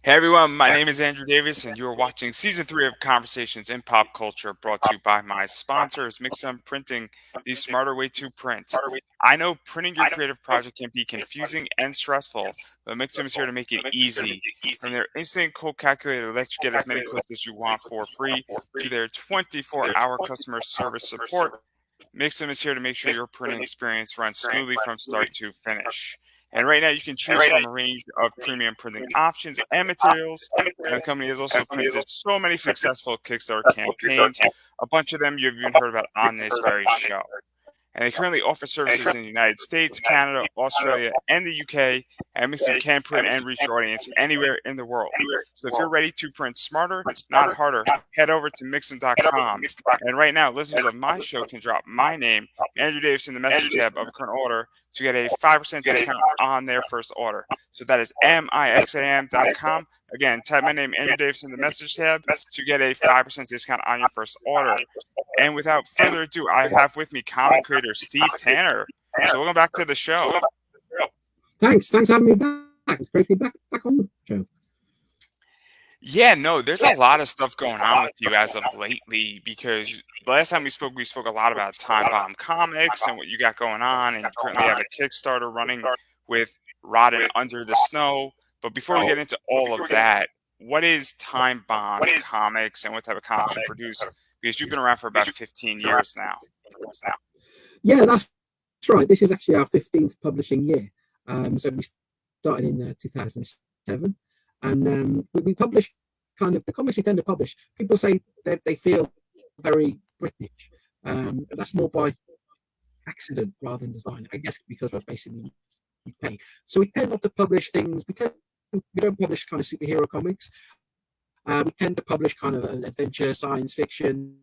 Hey everyone, my name is Andrew Davis, and you are watching Season 3 of Conversations in Pop Culture, brought to you by my sponsors, Mixum Printing, the smarter way to print. I know printing your creative project can be confusing and stressful, but Mixum is here to make it easy. From their instant quote calculator that lets you get as many quotes as you want for free, to their 24-hour customer service support, Mixum is here to make sure your printing experience runs smoothly from start to finish. And right now, you can choose from a range of premium printing options and materials. And the company has also printed so many successful Kickstarter campaigns. A bunch of them you've even heard about on this very show. And they currently offer services in the United States, Canada, Australia, and the UK, and Mixum can print and reach your audience anywhere in the world. So if you're ready to print smarter, not harder, head over to Mixum.com. And right now, listeners of my show can drop my name, Andrew Davis, in the message tab of a current order to get a 5% discount on their first order. So that is mixam.com. Again, type my name, Andrew Davis, in the message tab to get a 5% discount on your first order. And without further ado, I have with me comic creator Steve Tanner. So welcome back to the show. Thanks for having me back. It's great to be back on the show. Yeah, no, there's a lot of stuff going on with you as of lately because the last time we spoke a lot about Time Bomb Comics and what you got going on, and you currently have a Kickstarter running with Rotted Under the Snow. But before we get into all of that, what is Time Bomb Comics and what type of comics you produce? Because you've been around for about 15 years now. Yeah, that's right. This is actually our 15th publishing year. So we started in 2007, and we publish kind of the comics we tend to publish. People say that they feel very British. But that's more by accident rather than design, I guess, because we're based in the UK. So we tend not to publish things. We don't publish kind of superhero comics. We tend to publish kind of adventure, science fiction,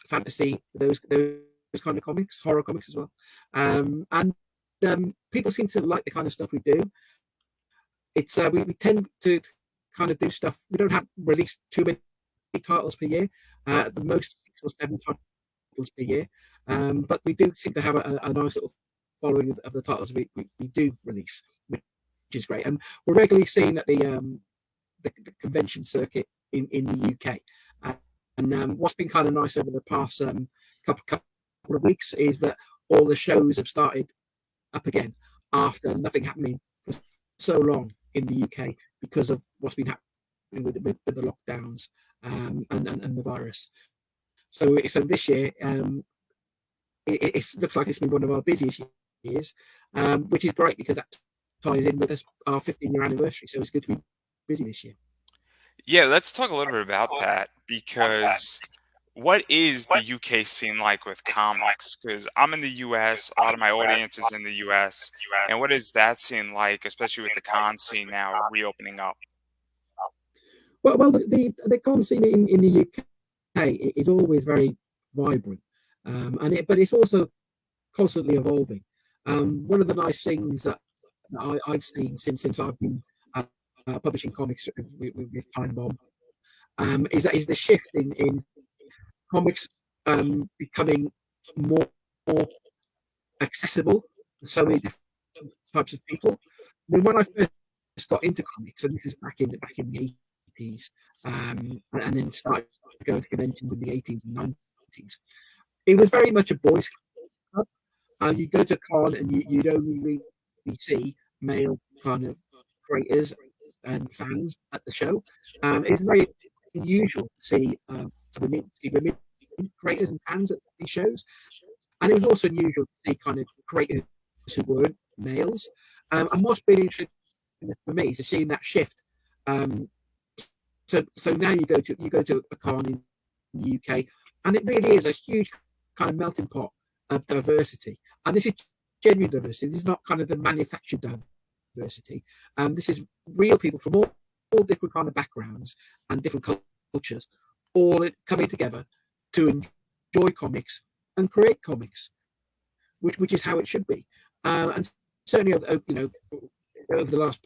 fantasy, those kind of comics, horror comics as well. And people seem to like the kind of stuff we do. It's we tend to kind of do stuff. We don't have released too many titles per year. The most 6 or 7 titles per year. But we do seem to have a nice little following of the titles we do release, which is great. And we're regularly seen at the convention circuit in the UK. And what's been kind of nice over the past couple of weeks is that all the shows have started up again after nothing happening for so long in the UK because of what's been happening with the lockdowns and the virus. So this year, it looks like it's been one of our busiest years, which is great because that ties in with our 15-year anniversary. So it's good to be busy this year. Yeah, let's talk a little bit about that because what is the UK scene like with comics? Because I'm in the US, a lot of my audience is in the US, and what is that scene like, especially with the con scene now reopening up? Well, the con scene in the UK is always very vibrant, but it's also constantly evolving. One of the nice things that I've seen since I've been publishing comics with Time Bomb is the shift in comics becoming more accessible to so many different types of people. I mean, when I first got into comics, and this is back in the 80s, and then started going to conventions in the 80s and 90s, it was very much a boys' club. You go to a con and you'd only really see male kind of creators and fans at the show. It's very unusual to see women creators and fans at these shows, and it was also unusual to see kind of creators who weren't males. And what's been interesting for me is seeing that shift. So now you go to a con in the UK, and it really is a huge kind of melting pot of diversity. And this is genuine diversity. This is not kind of the manufactured diversity. This is real people from all different kind of backgrounds and different cultures, all coming together to enjoy comics and create comics, which is how it should be. And certainly, over the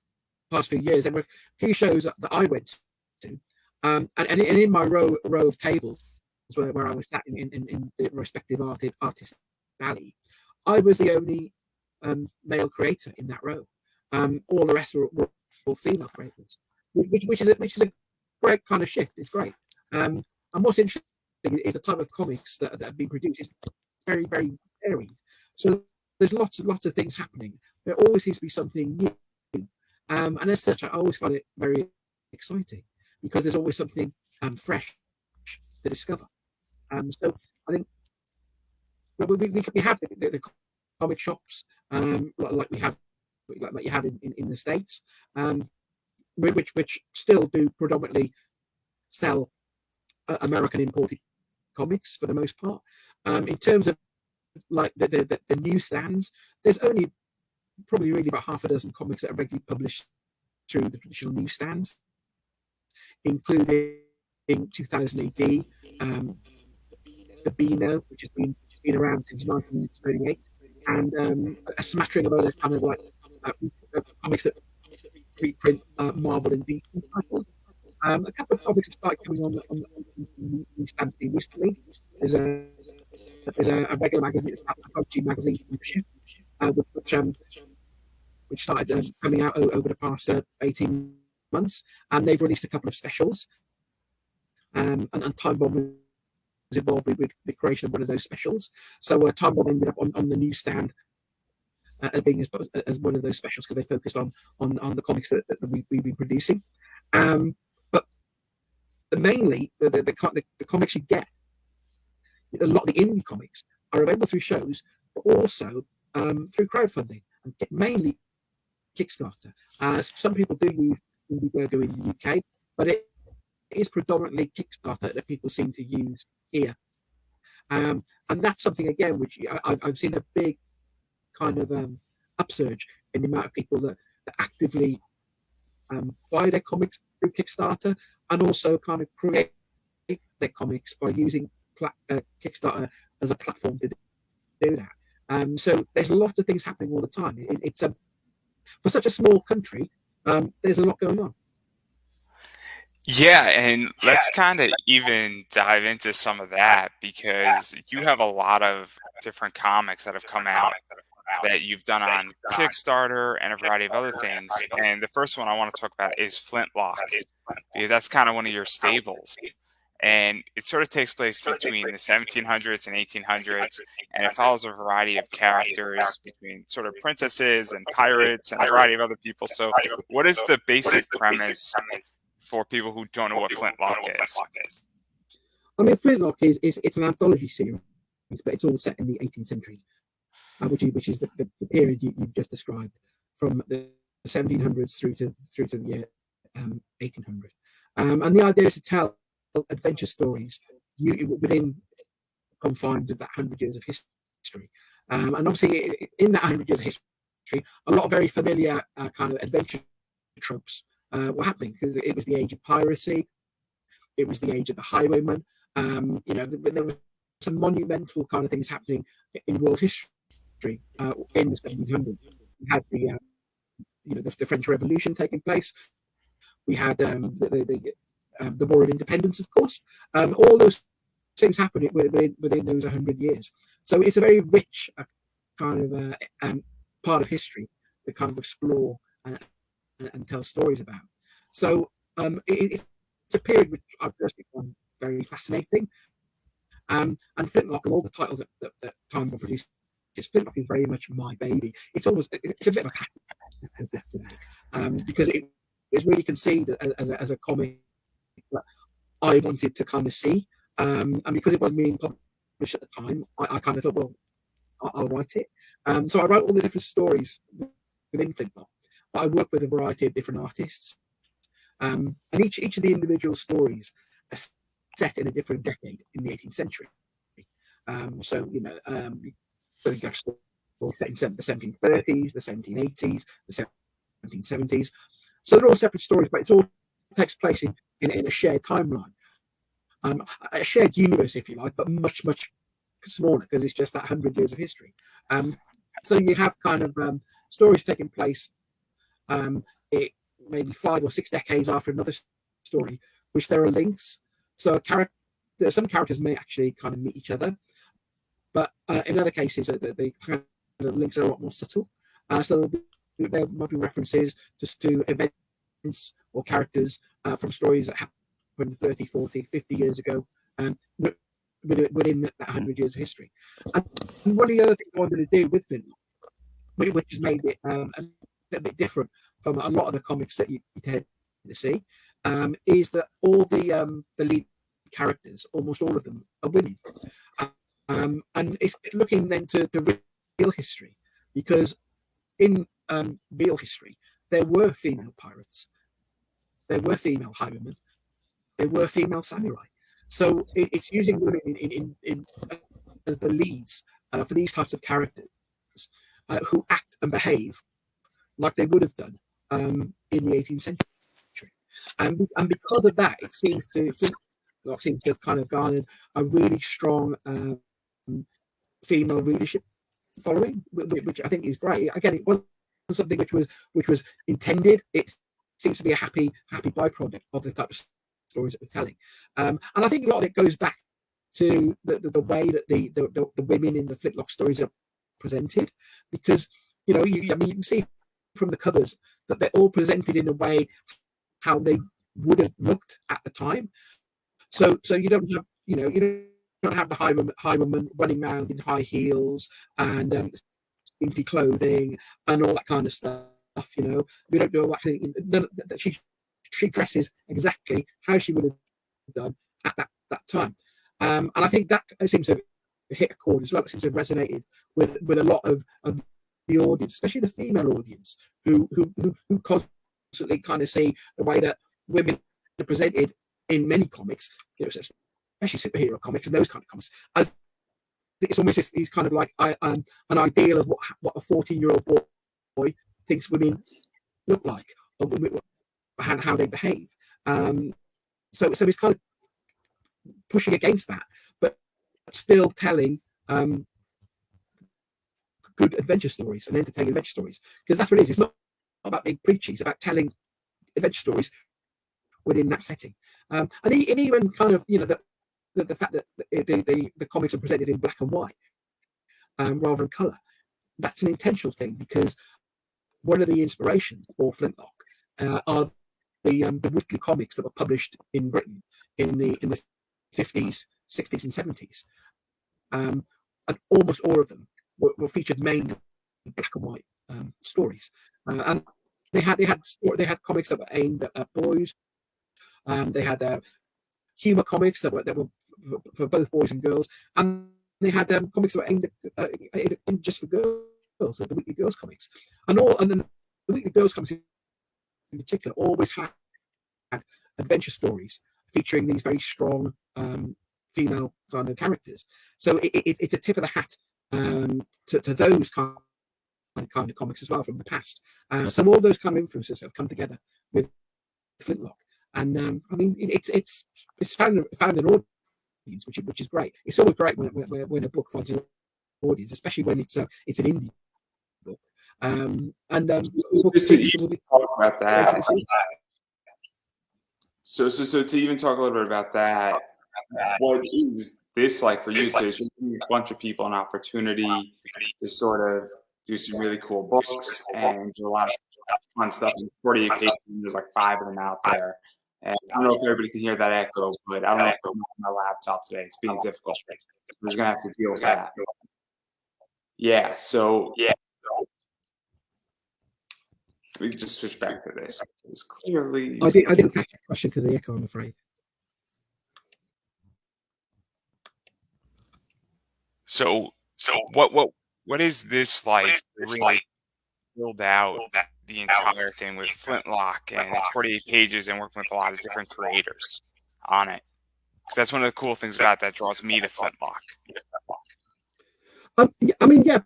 past few years, there were a few shows that I went to, and in my row of tables where I was sat in the respective artist alley, I was the only male creator in that row. All the rest were female creators, which is a great kind of shift. It's great. And what's interesting is the type of comics that have been produced is very, very varied. So there's lots of things happening. There always seems to be something new. And as such, I always find it very exciting because there's always something fresh to discover. So I think we have the comic shops like we have like you have in the States, which still do predominantly sell American imported comics for the most part. In terms of like the newsstands, there's only probably really about half a dozen comics that are regularly published through the traditional newsstands, including 2000 AD, the Beano, which has been around since 1938, and a smattering of other kind of like comics that reprint Marvel and DC titles. A couple of comics have started coming on the newsstand recently. There's a regular magazine, a PUBG magazine, which started coming out over the past 18 months, and they've released a couple of specials. And Time Bomb was involved with the creation of one of those specials. So Time Bomb ended up on the newsstand being as one of those specials because they focused on the comics that we've been producing. But mainly the comics you get, a lot of the indie comics are available through shows, but also through crowdfunding, and mainly Kickstarter. Some people do use Indiegogo in the UK, but it is predominantly Kickstarter that people seem to use here. And that's something, again, which I've seen a big kind of upsurge in the amount of people that actively buy their comics through Kickstarter, and also kind of create their comics by using Kickstarter as a platform to do that. So there's a lot of things happening all the time. It's for such a small country, there's a lot going on. Yeah, and let's kind of even dive into some of that because you have a lot of different comics that have come out that you've done on Kickstarter and a variety of other things. And the first one I want to talk about is Flintlock because that's kind of one of your staples. And it sort of takes place between the 1700s and 1800s, and it follows a variety of characters between sort of princesses and pirates and a variety of other people. So, what is the basic premise for people who don't know what Flintlock is? I mean, Flintlock it's an anthology series, but it's all set in the 18th century, which is the period you've just described, from the 1700s through to the year 1800. And the idea is to tell adventure stories within confines of that 100 years of history. And obviously, in that 100 years of history, a lot of very familiar kind of adventure tropes were happening because it was the age of piracy, it was the age of the highwayman. There were some monumental kind of things happening in world history in the 1700s. We had the French Revolution taking place. We had the War of Independence, of course. All those things happening within those 100 years. So it's a very rich kind of part of history to kind of explore and tell stories about. So it's a period which I've personally found very fascinating. And Flintlock, and all the titles that Time Bomb produced, Flintlock is very much my baby. It's a bit of a passion because it's really conceived as a comic that I wanted to kind of see, and because it wasn't being published at the time, I kind of thought, well, I'll write it. So I wrote all the different stories within Flintlock, but I work with a variety of different artists, and each of the individual stories are set in a different decade in the 18th century. So you have stories set in the 1730s, the 1780s, the 1770s. So they're all separate stories, but it all takes place in a shared timeline, a shared universe, if you like, but much, much smaller because it's just that 100 years of history. So you have kind of stories taking place maybe 5 or 6 decades after another story, which there are links. So some characters may actually kind of meet each other, but in other cases, the kind of links are a lot more subtle. So there'll there might be references just to events or characters from stories that happened 30, 40, 50 years ago, within that 100 years of history. And one of the other things I wanted to do with Flintlock, which has made it a little bit different from a lot of the comics that you tend to see, is that all the lead characters, almost all of them, are women. And it's looking then to the real history, because in real history there were female pirates, there were female highwaymen, there were female samurai. So it's using women as the leads for these types of characters who act and behave like they would have done in the 18th century. And because of that, it seems to have kind of garnered a really strong female readership following, which I think is great. Again, it wasn't something which was intended. It seems to be a happy byproduct of the type of stories that we're telling. And I think a lot of it goes back to the way that the women in the Flintlock stories are presented, because you can see from the covers that they're all presented in a way how they would have looked at the time. So you don't have you don't have the highwayman running around in high heels and skimpy clothing and all that kind of stuff. We don't do all that thing. She dresses exactly how she would have done at that time. And I think that seems to hit a chord as well. It seems to have resonated with a lot of the audience, especially the female audience, who constantly kind of see the way that women are presented in many comics, especially superhero comics and those kind of comics. It's almost these kind of like an ideal of what a 14-year-old boy thinks women look like, or how they behave. So it's kind of pushing against that, but still telling good adventure stories and entertaining adventure stories, because that's what it is. It's not about being preachy. It's about telling adventure stories within that setting. And even kind of the fact that the comics are presented in black and white rather than color. That's an intentional thing, because one of the inspirations for Flintlock are the weekly comics that were published in Britain in the 50s, 60s, and 70s, and almost all of them were featured mainly in black and white stories, and they had comics that were aimed at boys. They had humor comics that were for both boys and girls, and they had comics that were aimed just for girls, so the weekly girls comics, and then the weekly girls comics in particular always had adventure stories featuring these very strong female kind of characters. So it's a tip of the hat to those kind of comics as well from the past. So all those kind of influences have come together with Flintlock, and I mean it's found an audience, which is great. It's always great when a book finds an audience, especially when it's an indie book. Just to even talk about that. So to even talk a little bit about that, what is this like for you? Because you're giving a bunch of people an opportunity to sort of do some really cool books and do a lot of fun stuff. And 40 occasions, there's like 5 of them out there. And I don't know if everybody can hear that echo, but I don't know if it's on my laptop today. It's being difficult. We're just gonna have to deal with that. Yeah. So we can just switch back to this. Because clearly, I didn't catch that question because of the echo, I'm afraid. So what is this like? Really build out the entire thing with Flintlock, and it's 48 pages, and working with a lot of different creators on it. Because that's one of the cool things about that draws me to Flintlock. I mean, yeah,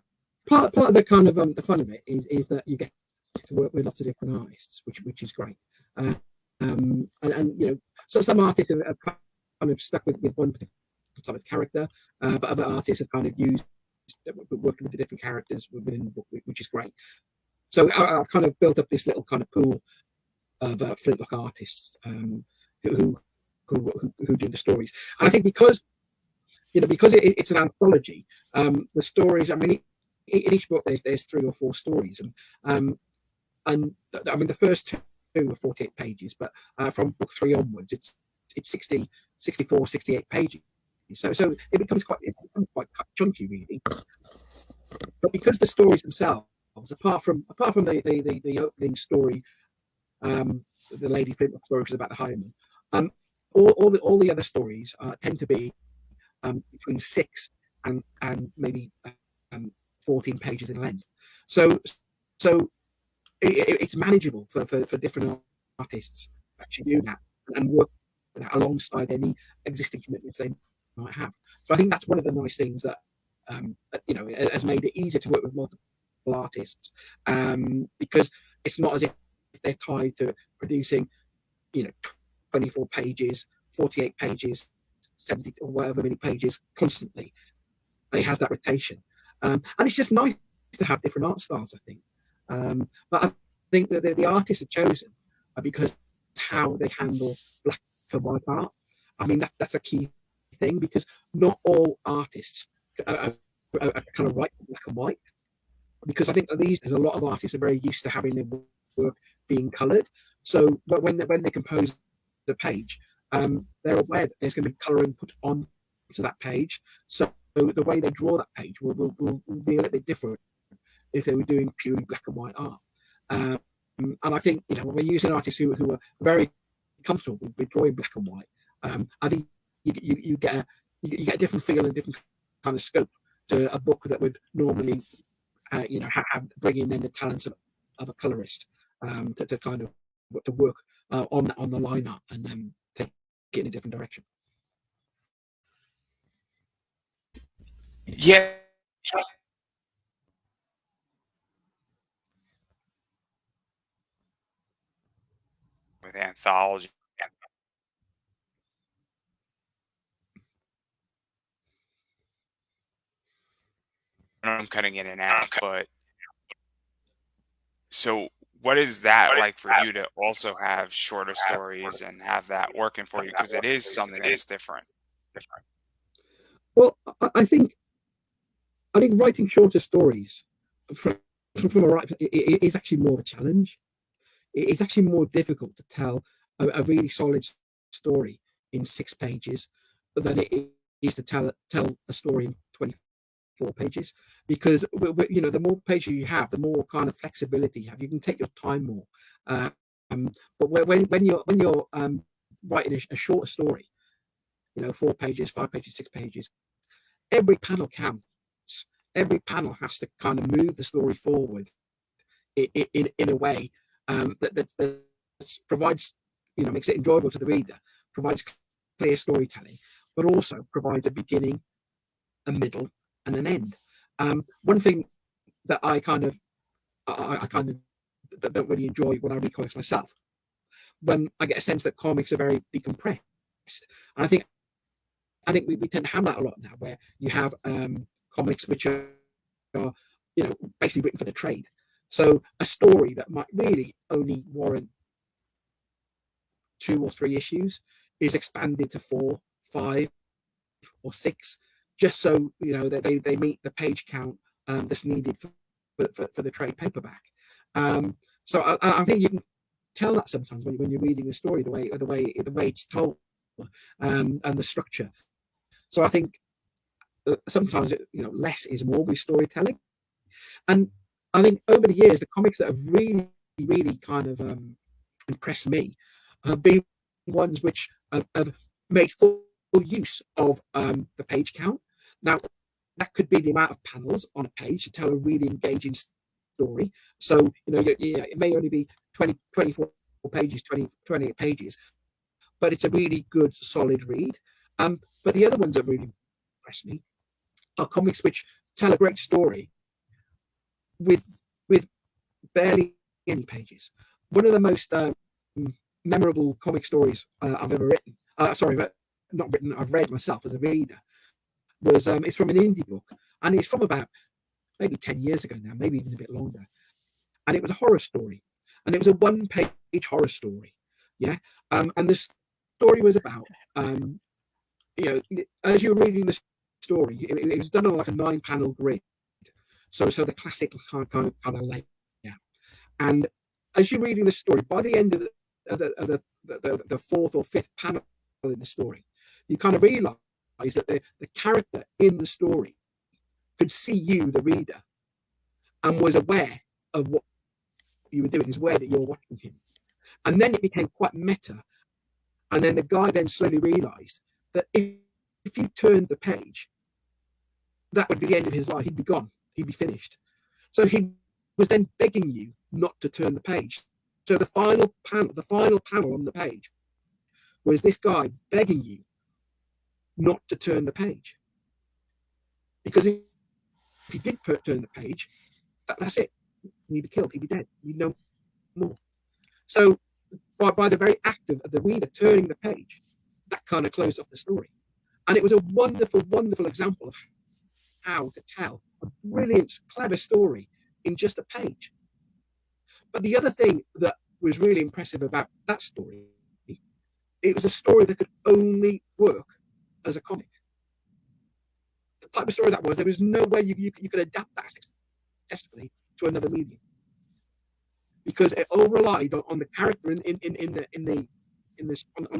part of the kind of the fun of it is that you get to work with lots of different artists, which is great. And so some artists have kind of stuck with one particular type of character, but other artists have kind of used working with the different characters within the book, which is great. So I've kind of built up this little kind of pool of Flintlock artists who do the stories, and I think because it's an anthology, the stories. I mean, in each book there's 3 or 4 stories, and and I mean the first two are 48 pages, but from book three onwards, it's 60, 64, 68 pages. So it becomes quite chunky, really. But because the stories themselves, apart from the opening story, the Lady Flintlock story, which is about the highwayman, um, all the other stories tend to be between 6 and maybe 14 pages in length. So so it's manageable for different artists to actually do that and work that alongside any existing commitments they might have. So I think that's one of the nice things that has made it easier to work with multiple artists, because it's not as if they're tied to producing, 24 pages, 48 pages, 70 or whatever many pages constantly. It has that rotation, and it's just nice to have different art styles, I think. But I think that the artists are chosen because how they handle black and white art. I mean, that's a key thing, because not all artists are kind of right black and white. Because I think that there's a lot of artists are very used to having their work being coloured. So, but when they compose the page, they're aware that there's going to be colouring put on to that page. So the way they draw that page will be a little bit different if they were doing purely black and white art. And I think when we're using artists who are very comfortable with drawing black and white, I think you get a different feel and different kind of scope to a book that would normally bring in then the talents of a colorist, to kind of to work on the line art and take it in a different direction. Yeah, with anthology, I'm cutting in and out, but so what is that like for you to also have shorter stories and have that working for you? Because it is something that's different. Well, I think writing shorter stories from from a writer is actually more of a challenge. It's actually more difficult to tell a really solid story in 6 pages than it is to tell a story in 24 pages, because the more pages you have, the more kind of flexibility you have. You can take your time more. But when you're writing a shorter story, 4 pages, 5 pages, 6 pages, every panel counts. Every panel has to kind of move the story forward in a way that provides, makes it enjoyable to the reader, provides clear storytelling, but also provides a beginning, a middle, and an end. One thing that I kind of don't really enjoy when I read comics myself, when I get a sense that comics are very decompressed, and I think we tend to have that a lot now, where you have comics which are basically written for the trade. So a story that might really only warrant 2 or 3 issues is expanded to 4, 5, or 6, just so that they meet the page count that's needed for the trade paperback. So I think you can tell that sometimes when you're reading the story, the way it's told, and the structure. So I think sometimes less is more with storytelling. And I think over the years, the comics that have really, really kind of impressed me have been ones which have made full use of the page count. Now, that could be the amount of panels on a page to tell a really engaging story. So, it may only be 24 pages, 28 pages, but it's a really good, solid read. But the other ones that really impress me are comics which tell a great story with with barely any pages. One of the most memorable comic stories I've ever written, sorry, but not written, I've read myself as a reader, was it's from an indie book, and it's from about maybe 10 years ago now, maybe even a bit longer. And it was a horror story, and it was a one-page horror story. Yeah. And the story was about, as you were reading the story, it was done on like a 9 panel grid. So the classic kind of layout. And as you're reading the story, by the end of the fourth or fifth panel in the story, you kind of realize that the character in the story could see you, the reader, and was aware of what you were doing, is aware that you're watching him. And then it became quite meta. And then the guy then slowly realized that if you turned the page, that would be the end of his life. He'd be gone. He'd be finished. So he was then begging you not to turn the page. So the final panel on the page was this guy begging you not to turn the page. Because if you did turn the page, that's it. He'd be killed. He'd be dead. You'd know more. So by the very act of the reader turning the page, that kind of closed off the story. And it was a wonderful, wonderful example of how to tell a brilliant, clever story in just a page. But the other thing that was really impressive about that story, it was a story that could only work as a comic. The type of story that was, there was no way you could adapt that successfully to another medium, because it all relied on the character on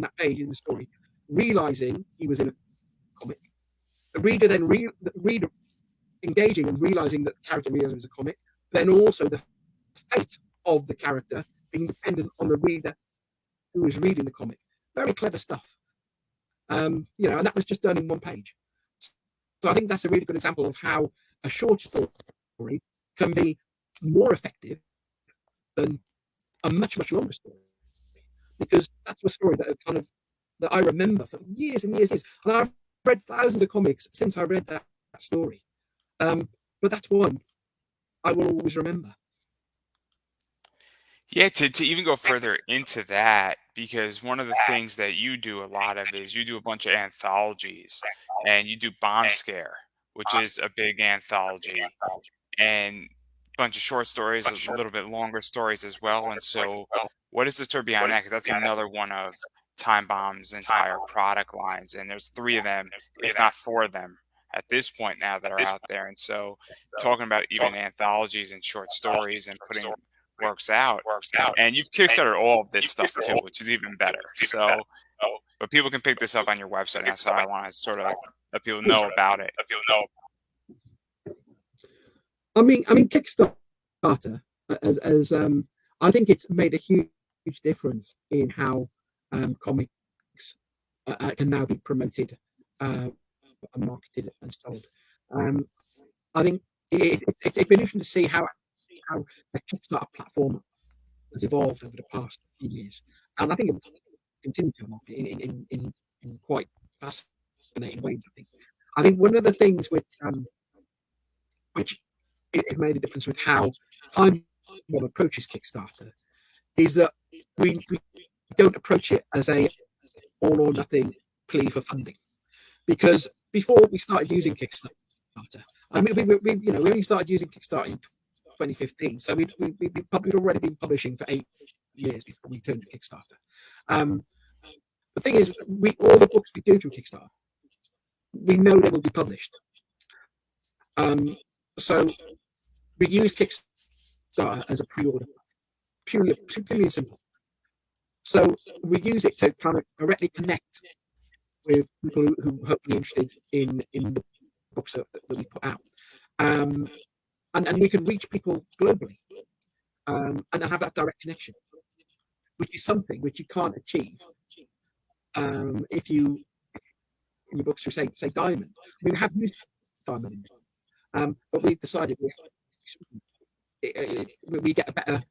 that page in the story realizing he was in a comic. The reader then engaging and realizing that the character realized it was a comic. Then also the fate of the character being dependent on the reader who was reading the comic. Very clever stuff. And that was just done in one page. So I think that's a really good example of how a short story can be more effective than a much, much longer story. Because that's a story that I remember for years and years and years. And I've read thousands of comics since I read that story. But that's one I will always remember. Yeah, to even go further into that, because one of the things that you do a lot of is you do a bunch of anthologies, and you do Bomb Scare, which is a big anthology, and a bunch of short stories, a little bit longer stories as well. And so, what is the story behind that? Because that's another one of Time Bomb's entire product lines, and there's three of them, if not four of them, at this point now that are out there. And so, talking about even anthologies and short stories and putting works out, and you've kickstarted all of this stuff too, which is even better. So, but people can pick this up on your website, and that's how I want to sort of let people know about it. I mean, Kickstarter, as I think it's made a huge difference in how comics can now be promoted, and marketed and sold. Um, I think it's been interesting to see how the Kickstarter platform has evolved over the past few years, and I think it will continue to evolve in quite fascinating ways. I think one of the things which it made a difference with how Time Bomb approaches Kickstarter is that we don't approach it as a all or nothing plea for funding, because before we started using Kickstarter, I mean, we only started using Kickstarter in 2015, so we'd already been publishing for 8 years before we turned to Kickstarter. Um, the thing is, all the books we do through Kickstarter, we know they will be published. So we use Kickstarter as a pre-order, purely and simple. So we use it to kind of directly connect with people who hopefully are interested in the books that we put out, and we can reach people globally, and have that direct connection, which is something which you can't achieve if you in your books through say Diamond. We have used Diamond, but we've decided we get a better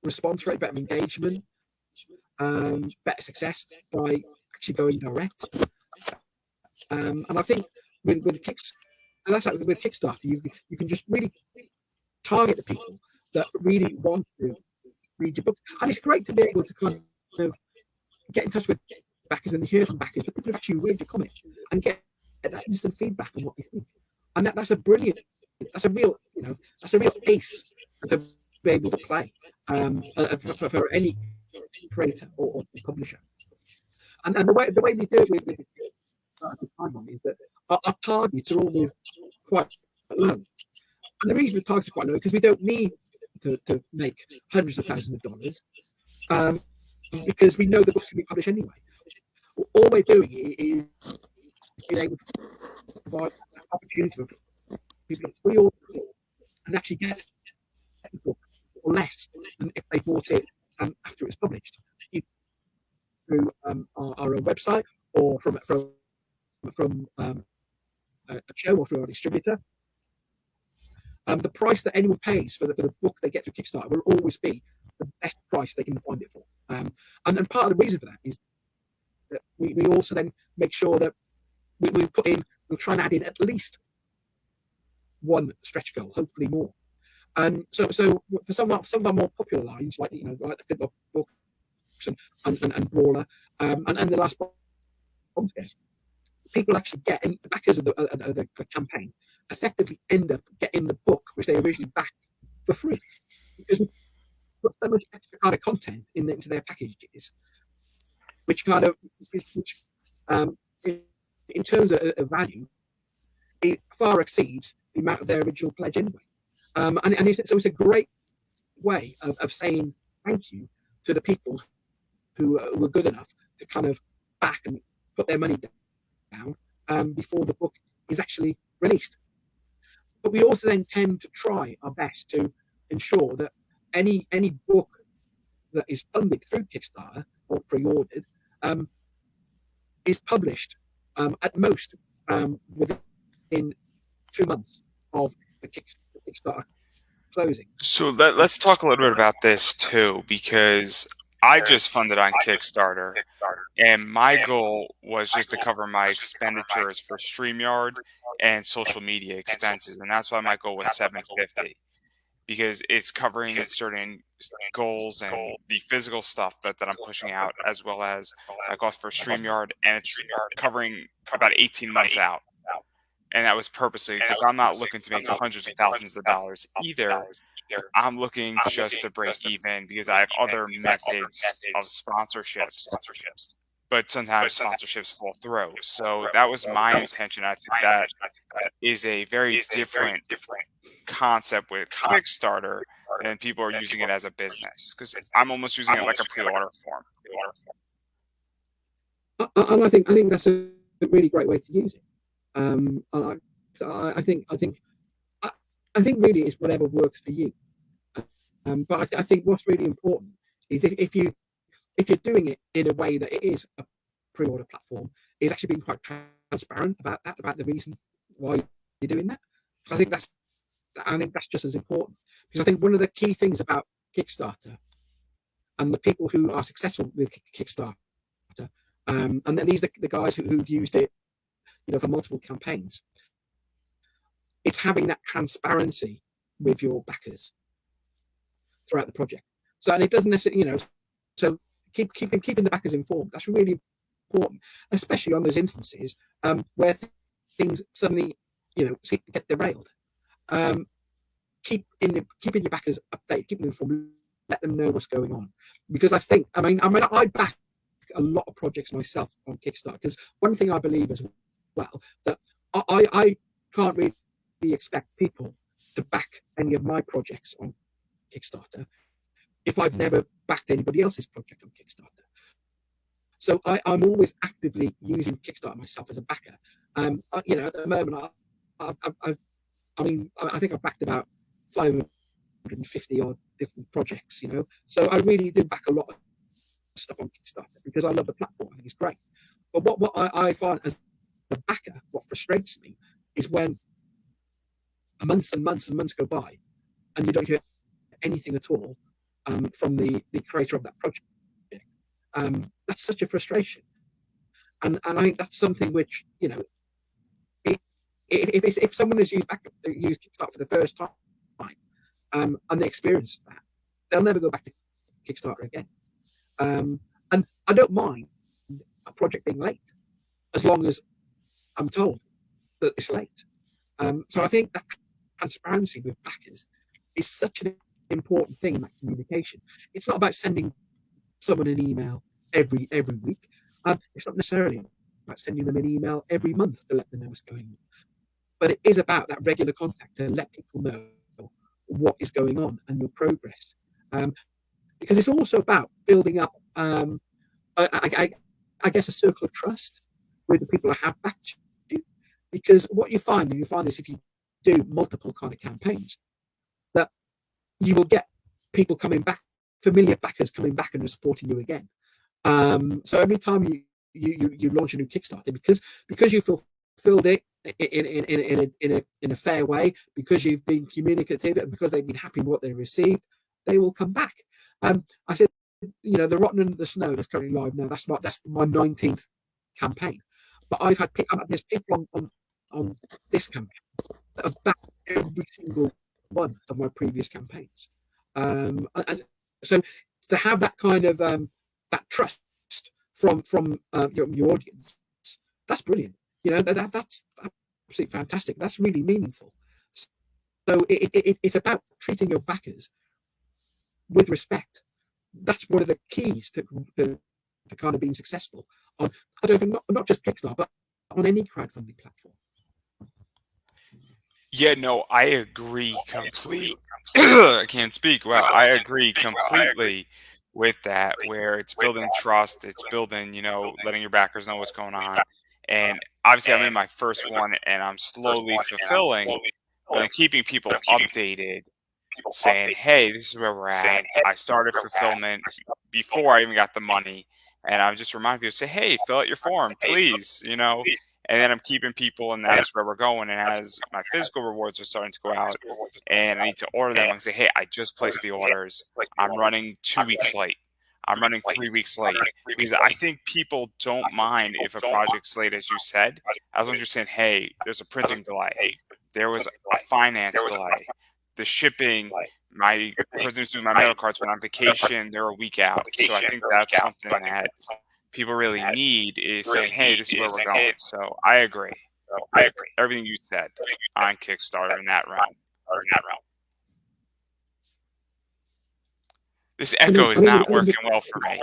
response rate, better engagement, better success by actually going direct. And I think with Kickstarter, you can just really target the people that really want to read your books, and it's great to be able to kind of get in touch with backers and hear from backers, the people who've actually read your comic, and get that instant feedback on what they think. And that's a real ace to be able to play for any creator or publisher. And the way we do it with Time Bomb is that our targets are always quite low. And the reason the targets are quite low is because we don't need to make hundreds of thousands of dollars, because we know the books can be published anyway. All we're doing is being able to provide that opportunity for people to pre-order and actually get the book for less than if they bought it after it was published, either through our own website or from a show or through our distributor. The price that anyone pays for the book they get through Kickstarter will always be the best price they can find it for. And part of the reason for that is that we also then make sure that we'll try and add in at least one stretch goal, hopefully more. And so for some of our more popular lines, like like the Fiddler books and Brawler, and the last bombs, people actually get in, the backers of the campaign effectively end up getting the book which they originally backed for free, because we put so much extra kind of content into their packages, which in terms of value, it far exceeds the amount of their original pledge anyway. So it's a great way of saying thank you to the people who were good enough to kind of back and put their money down before the book is actually released. But we also then tend to try our best to ensure that any book that is funded through Kickstarter or pre-ordered is published at most within 2 months of the Kickstarter closing. So let's talk a little bit about this too, because I just funded on Kickstarter, and my goal was just to cover my expenditures for StreamYard and social media expenses, and that's why my goal was 750, because it's covering certain goals and the physical stuff that I'm pushing out, as well as my cost for StreamYard, and it's covering about 18 months out. And that was purposely because I'm not looking to make hundreds of thousands of dollars either. I'm looking just to break even because I have other methods of sponsorships, but sometimes sponsorships fall through. So that was my intention. I think that is a very different concept with Kickstarter, and people are using it as a business, because I'm almost using it like a pre-order form. And I think that's a really great way to use it. And I think really it's whatever works for you. But I think what's really important is if you're doing it in a way that it is a pre-order platform, is actually being quite transparent about the reason why you're doing that. I think that's just as important, because I think one of the key things about Kickstarter and the people who are successful with Kickstarter, and then these are the guys who've used it, for multiple campaigns, it's having that transparency with your backers throughout the project. So, and it doesn't necessarily, so keeping the backers informed. That's really important, especially on those instances where things suddenly, seem to get derailed. Keeping your backers updated, keep them informed, let them know what's going on. Because I back a lot of projects myself on Kickstarter, because one thing I believe as well, that I can't really expect people to back any of my projects on Kickstarter if I've never backed anybody else's project on Kickstarter. So I'm always actively using Kickstarter myself as a backer. At the moment, I think I've backed about 550 odd different projects. So I really do back a lot of stuff on Kickstarter because I love the platform. I think it's great. But what I find as the backer, what frustrates me is when months and months and months go by and you don't hear anything at all from the creator of that project. That's such a frustration, and I think that's something which if someone has used Kickstarter for the first time and they experience that, they'll never go back to Kickstarter again. And I don't mind a project being late as long as I'm told that it's late. So I think that transparency with backers is such an important thing in that communication. It's not about sending someone an email every week. It's not necessarily about sending them an email every month to let them know what's going on. But it is about that regular contact to let people know what is going on and your progress. Because it's also about building up, I, I, I guess, a circle of trust with the people that have backed you. Because what you find is if you do multiple kind of campaigns, that you will get people coming back, familiar backers coming back and supporting you again. So every time you launch a new Kickstarter, because you fulfilled it in a fair way, because you've been communicative, and because they've been happy with what they received, they will come back. I said, the Rotten Under the Snow that's currently live now. That's my 19th campaign, but there's people on this campaign that have backed every single one of my previous campaigns. And so to have that kind of that trust from your audience, that's brilliant. That's absolutely fantastic. That's really meaningful. So it's about treating your backers with respect. That's one of the keys to kind of being successful on, I don't think, not just Kickstarter, but on any crowdfunding platform. Yeah, no, I agree complete. I can't speak. Wow, I agree completely with that. Where it's building trust, it's building, letting your backers know what's going on. And obviously, I'm in my first one, and I'm slowly fulfilling, but I'm keeping people updated, saying, "Hey, this is where we're at. I started fulfillment before I even got the money." And I'm just reminding people, say, "Hey, fill out your form, please," And then I'm keeping people, and that's where we're going. And as my physical rewards are starting to go out, and I need to order them, I say, "Hey, I just placed the orders. I'm running 2 weeks late. I'm running 3 weeks late," because I think people don't mind if a project's late, as you said, as long as you're saying, "Hey, there's a printing delay. There was a finance delay. The shipping, my person who's doing my mail cards went on vacation. They're a week out." So I think that's something that people really need, is saying, "Hey, this is where we're going." So I agree with everything you said on Kickstarter in that realm. This I mean, echo is not working well for me.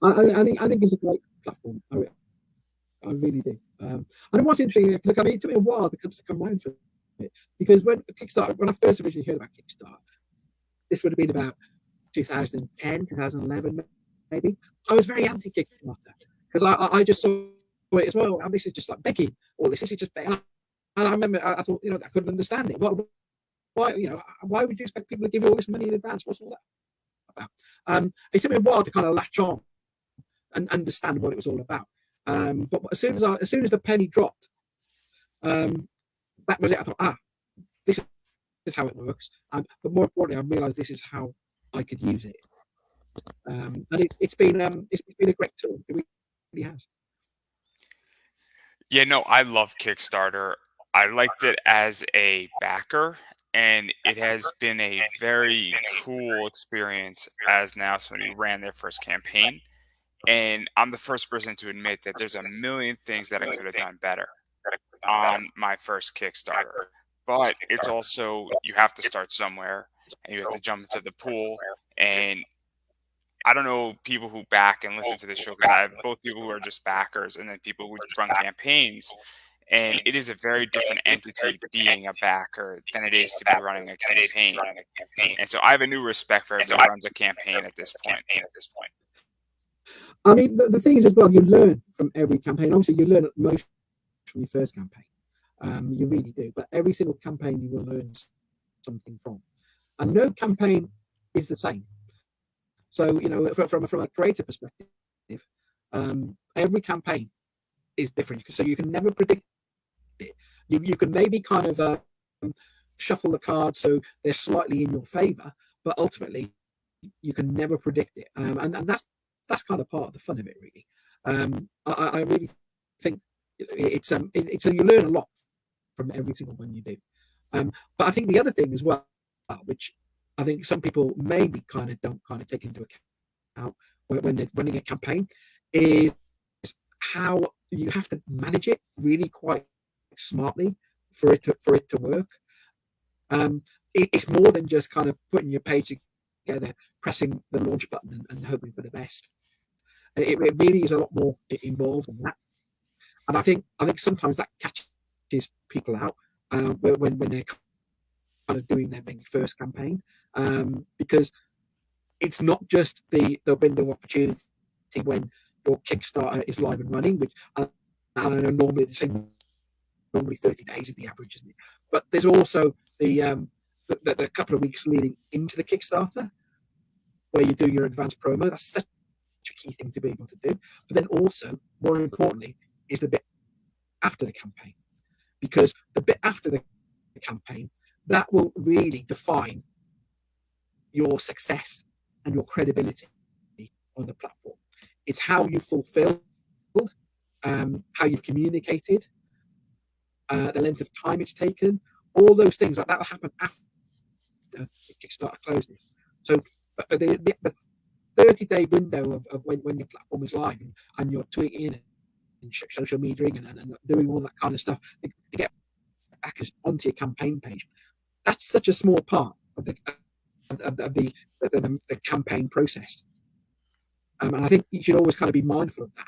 I think it's a great platform. I really do. And what's interesting, because it took me a while to come around to it, because when I first originally heard about Kickstarter, this would have been about 2010, 2011, maybe. I was very anti Kickstarter because I just saw it as well. And this is just like begging, or this is just begging. And I remember I thought, I couldn't understand it. Why would you expect people to give you all this money in advance? What's all that about? It took me a while to kind of latch on and understand what it was all about. But as soon as the penny dropped, that was it. I thought, this is how it works. But more importantly, I realised this is how I could use it. And it's been a great tool. It really has. Yeah, no, I love Kickstarter. I liked it as a backer, and it has been a very cool experience as now somebody who ran their first campaign. And I'm the first person to admit that there's a million things that I could have done better on my first Kickstarter. But it's also, you have to start somewhere, and you have to jump into the pool. And I don't know people who back and listen to this show, because I have both people who are just backers and then people who run campaigns. And it is a very different entity being a backer than it is to be running a campaign. And so I have a new respect for everybody who runs a campaign at this point. I mean, the thing is as well, you learn from every campaign. Obviously, you learn most from your first campaign. You really do. But every single campaign you will learn something from. And no campaign is the same. So, from a creative perspective, every campaign is different. So you can never predict it. You can maybe kind of shuffle the cards so they're slightly in your favor, but ultimately you can never predict it. And that's kind of part of the fun of it, really. I really think it's so you learn a lot from every single one you do. But I think the other thing as well, which I think some people maybe don't take into account when they're running a campaign, is how you have to manage it really quite smartly for it to work. It's more than just kind of putting your page together, pressing the launch button, and hoping for the best. It really is a lot more involved than that. And I think sometimes that catches people out when they're kind of doing their maybe first campaign, because it's not just the window of opportunity when your Kickstarter is live and running, which I know normally the same, normally 30 days is the average, isn't it? But there's also the couple of weeks leading into the Kickstarter where you do your advanced promo. That's such a key thing to be able to do. But then also, more importantly, is the bit after the campaign, because the bit after the campaign, that will really define your success and your credibility on the platform. It's how you fulfilled, how you've communicated, the length of time it's taken, all those things like that will happen after the Kickstarter closes. So the 30-day window of when your platform is live, and you're tweeting and social media and doing all that kind of stuff to get backers onto your campaign page, that's such a small part of the campaign process. And I think you should always kind of be mindful of that.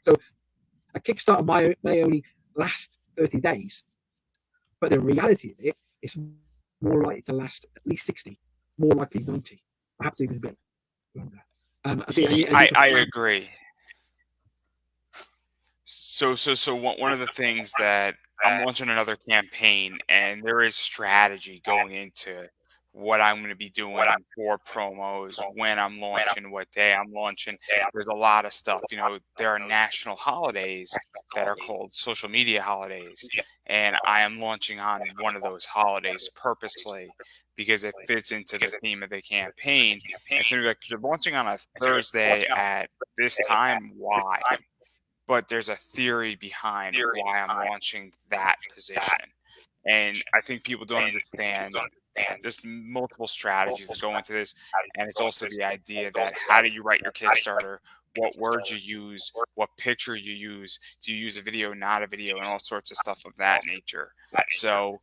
So a Kickstarter may only last 30 days, but the reality of it is more likely to last at least 60, more likely 90, perhaps even a bit longer. I agree. So one of the things that I'm launching another campaign, and there is strategy going into what I'm going to be doing for promos, when I'm launching, what day I'm launching. There's a lot of stuff. There are national holidays that are called social media holidays, and I am launching on one of those holidays purposely because it fits into the theme of the campaign. And so like, you're launching on a Thursday at this time. Why? But there's a theory behind why I'm launching that position. And I think people don't understand there's multiple strategies that go into this. And it's also the idea that how do you write your Kickstarter, what words you use, what picture you use, do you use a video, not a video, and all sorts of stuff of that nature. So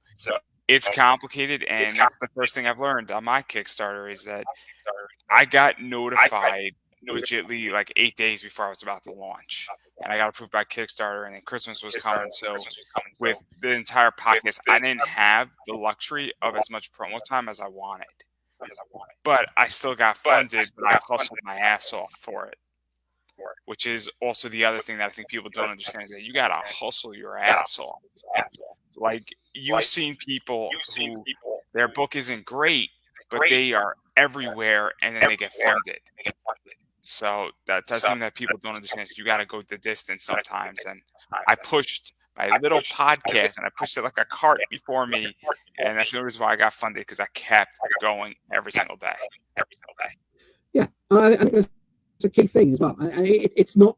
it's complicated. And that's the first thing I've learned on my Kickstarter is that I got notified legitly like 8 days before I was about to launch. And I got approved by Kickstarter, and then Christmas was coming. So with the entire podcast, I didn't have the luxury of as much promo time as I wanted. But I still got funded, but I hustled my ass off for it. Which is also the other thing that I think people don't understand is that you gotta hustle your ass off. Like you've seen people who their book isn't great, but they are everywhere and then they get funded. So that's something that people don't understand. So you got to go the distance sometimes. And I pushed my little podcast and I pushed it like a cart before me. And that's the reason why I got funded because I kept going every single day. Yeah, I think that's a key thing as well. It's not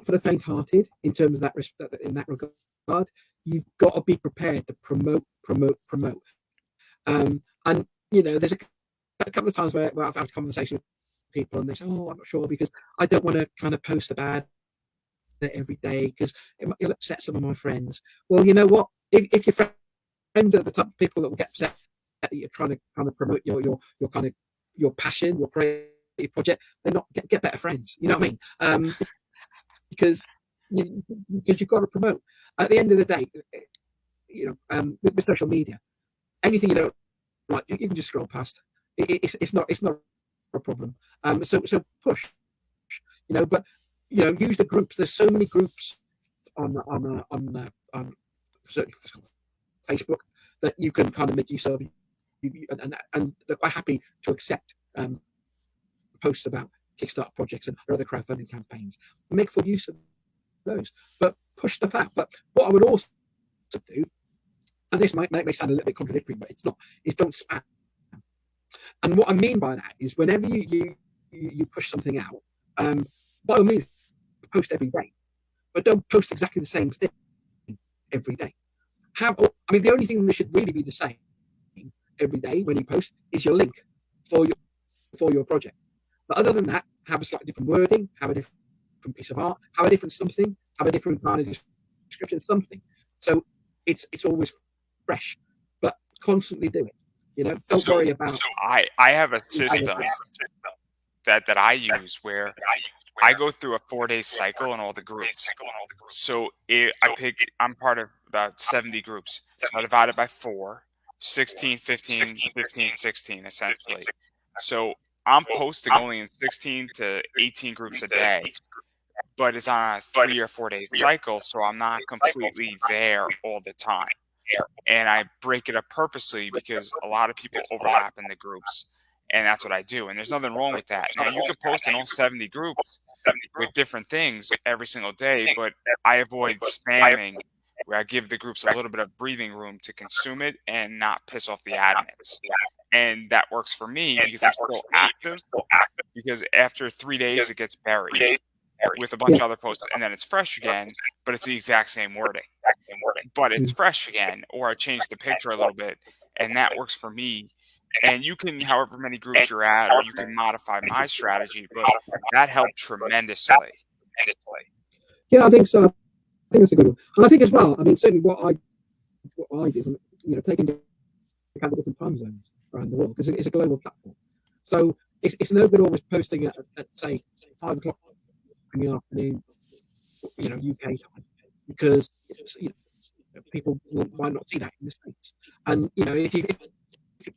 for the faint-hearted in terms of that in that regard. You've got to be prepared to promote. And there's a couple of times where I've had a conversation with people and they say, "Oh, I'm not sure because I don't want to kind of post about it every day because it'll upset some of my friends." Well, you know what? If your friends are the type of people that will get upset that you're trying to kind of promote your kind of your passion, your creative project, they're not get better friends. You know what I mean? Because you've got to promote. At the end of the day, with social media, anything you don't like, you can just scroll past. It's not a problem. So push, but use the groups. There's so many groups on certainly Facebook that you can kind of make use of, and they're quite happy to accept posts about Kickstarter projects and other crowdfunding campaigns. Make full use of those, but push stuff out. But what I would also do, and this may sound a little bit contradictory, but it's not, is don't spam. And what I mean by that is whenever you push something out, by all means, post every day, but don't post exactly the same thing every day. The only thing that should really be the same every day when you post is your link for your project. But other than that, have a slightly different wording, have a different piece of art, have a different something, have a different kind of description, something. So it's always fresh, but constantly do it. Don't worry about. So I have a system that I use where I go through a 4-day cycle in all the groups. So I'm part of about 70 groups. So I divide it by 4, 16, 15, 15, 16, essentially. So I'm posting only in 16 to 18 groups a day, but it's on a 3 or 4 day cycle, so I'm not completely there all the time. And I break it up purposely because a lot of people overlap in the groups, and that's what I do. And there's nothing wrong with that. Now you could post in all 70 groups with different things every single day, but I avoid spamming where I give the groups a little bit of breathing room to consume it and not piss off the admins. And that works for me because I'm still active, because after 3 days it gets buried with a bunch Yeah. of other posts and then it's fresh again, but it's the exact same wording. But it's Mm. fresh again, or I change the picture a little bit, and that works for me. And you can, however many groups you're at, or you can modify my strategy, but that helped tremendously. Yeah, I think so. I think that's a good one. And I think as well, I mean, certainly what I did, taking into account the different time zones around the world, because it's a global platform. So it's no good always posting at say 5 o'clock in the afternoon, UK time, because people might not see that in the States. And if you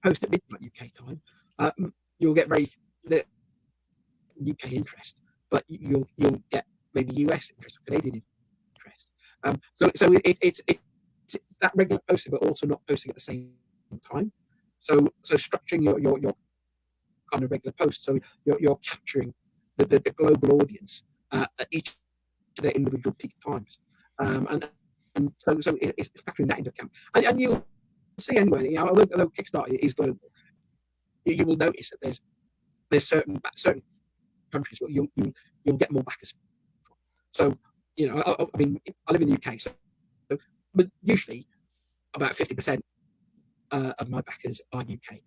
post at midnight UK time, you'll get very the UK interest, but you'll get maybe US interest or Canadian interest. So it's that regular posting, but also not posting at the same time. So structuring your kind of regular posts, so you're capturing the global audience at each of their individual peak times, and so it's factoring that into account. And you'll see anyway, although Kickstarter is global, you will notice that there's certain countries where you'll get more backers. So I mean, I live in the UK, so but usually about 50% of my backers are UK.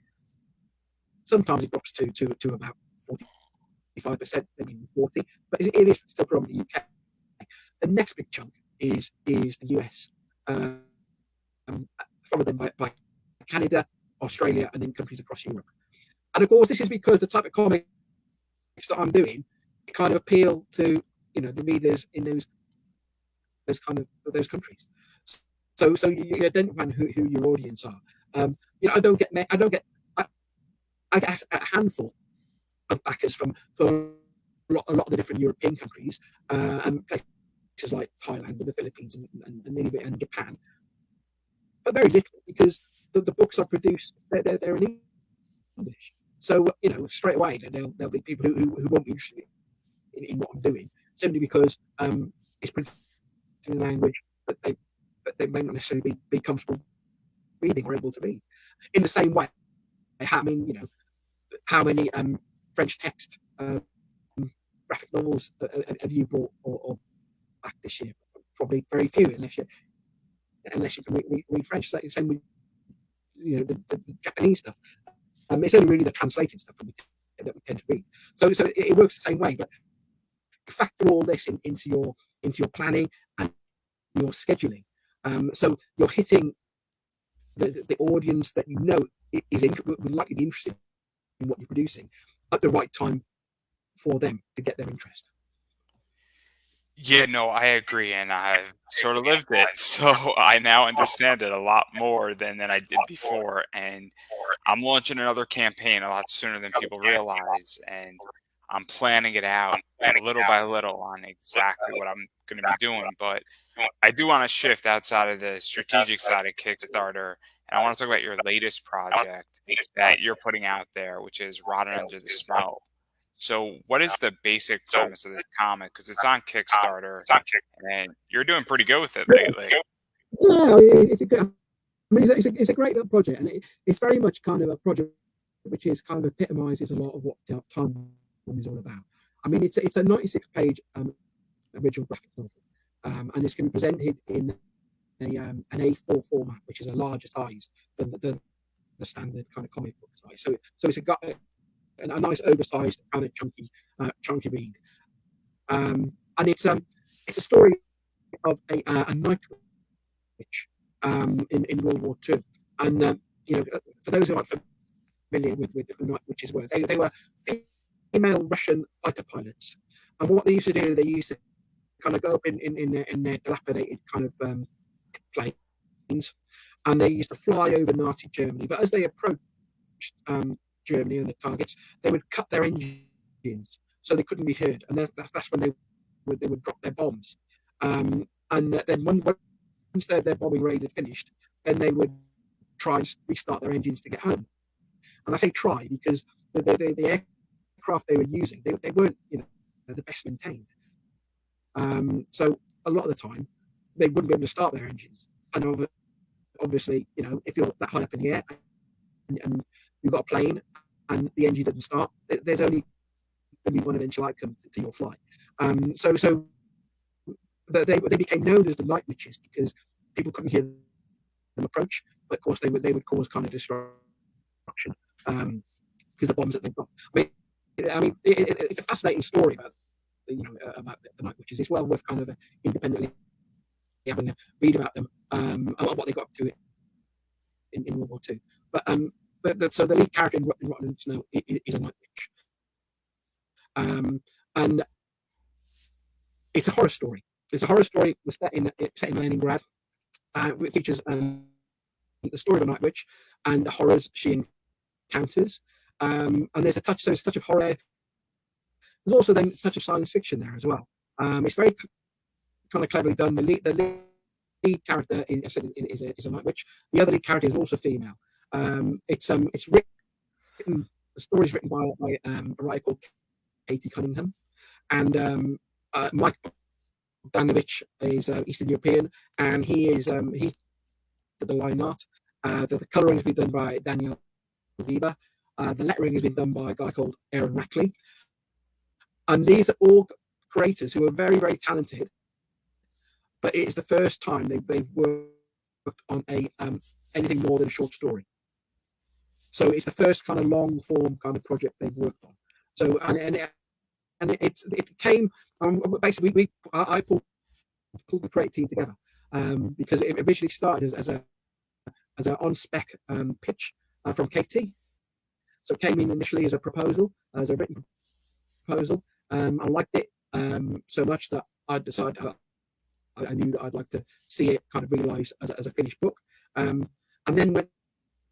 Sometimes it drops to about 45%, maybe even 40, but it is still predominantly UK. The next big chunk is the US, followed then by Canada, Australia, and then countries across Europe. And of course, this is because the type of comics that I'm doing, it kind of appeal to the readers in those countries. So you identify who your audience are. I don't get I guess a handful of backers from a lot of the different European countries, and places like Thailand and the Philippines and Japan, but very little because the books I produce they're in English. So straight away there'll be people who won't be interested in what I'm doing simply because it's printed in a language that they may not necessarily be comfortable reading or able to read. In the same way, I mean, how many French text graphic novels have you bought or back this year? Probably very few, unless you can read French. Same with the Japanese stuff. It's only really the translated stuff that we tend to read. So it works the same way, but factor all this into your planning and your scheduling. So you're hitting the audience that would likely be interested in what you're producing at the right time for them to get their interest. Yeah, no, I agree, and I've sort of lived it, so I now understand it a lot more than I did before, and I'm launching another campaign a lot sooner than people realize, and I'm planning it out little by little on exactly what I'm going to be doing. But I do want to shift outside of the strategic side of Kickstarter, and I want to talk about your latest project that you're putting out there, which is Rotting Under the Snow. So, what is the basic premise of this comic? Because it's on Kickstarter, and you're doing pretty good with it lately. Yeah, it's a good. I mean, it's a great little project, and it's very much kind of a project which is kind of epitomizes a lot of what time is all about. I mean, it's a 96-page original graphic novel, and it's going to be presented in an A4 format, which is a larger size than the standard kind of comic book size. So it's a nice oversized kind of chunky read, and it's a story of a night witch in World War II, and for those who aren't familiar with who night witches were, they were female Russian fighter pilots, and what they used to do, they used to kind of go up in their dilapidated kind of planes, and they used to fly over Nazi Germany. But as they approached Germany and the targets, they would cut their engines so they couldn't be heard, and that's when they would drop their bombs. And then once their bombing raid had finished, then they would try and restart their engines to get home. And I say try because the aircraft they were using, they weren't the best maintained. So a lot of the time, they wouldn't be able to start their engines. And obviously, if you're that high up in the air and you've got a plane and the engine doesn't start, there's only going to be one eventual outcome to your flight. So they became known as the night witches because people couldn't hear them approach, but of course they would cause kind of destruction because the bombs that they've got. It's a fascinating story about the night witches. It's well worth kind of independently having a read about them and what they got up to in World War II. So the lead character in Rotten and Snow is a night witch, and it's a horror story. It's a horror story set in Leningrad. It features the story of a night witch and the horrors she encounters. And there's a touch of horror. There's also then a touch of science fiction there as well. It's very kind of cleverly done. The lead character is a night witch. The other lead character is also female. It's written. The story is written by a writer called Katie Cunningham, and Mike Bogdanovich is Eastern European, and he's the line art. The colouring has been done by Daniel Weber. The lettering has been done by a guy called Aaron Rackley. And these are all creators who are very, very talented, but it is the first time they've worked on anything more than a short story. So it's the first kind of long form kind of project they've worked on. So it came basically I pulled the creative team together because it originally started as an on spec pitch from KT. So it came in initially as a proposal, as a written proposal. I liked it so much that I decided I knew that I'd like to see it kind of realised as a finished book. And then went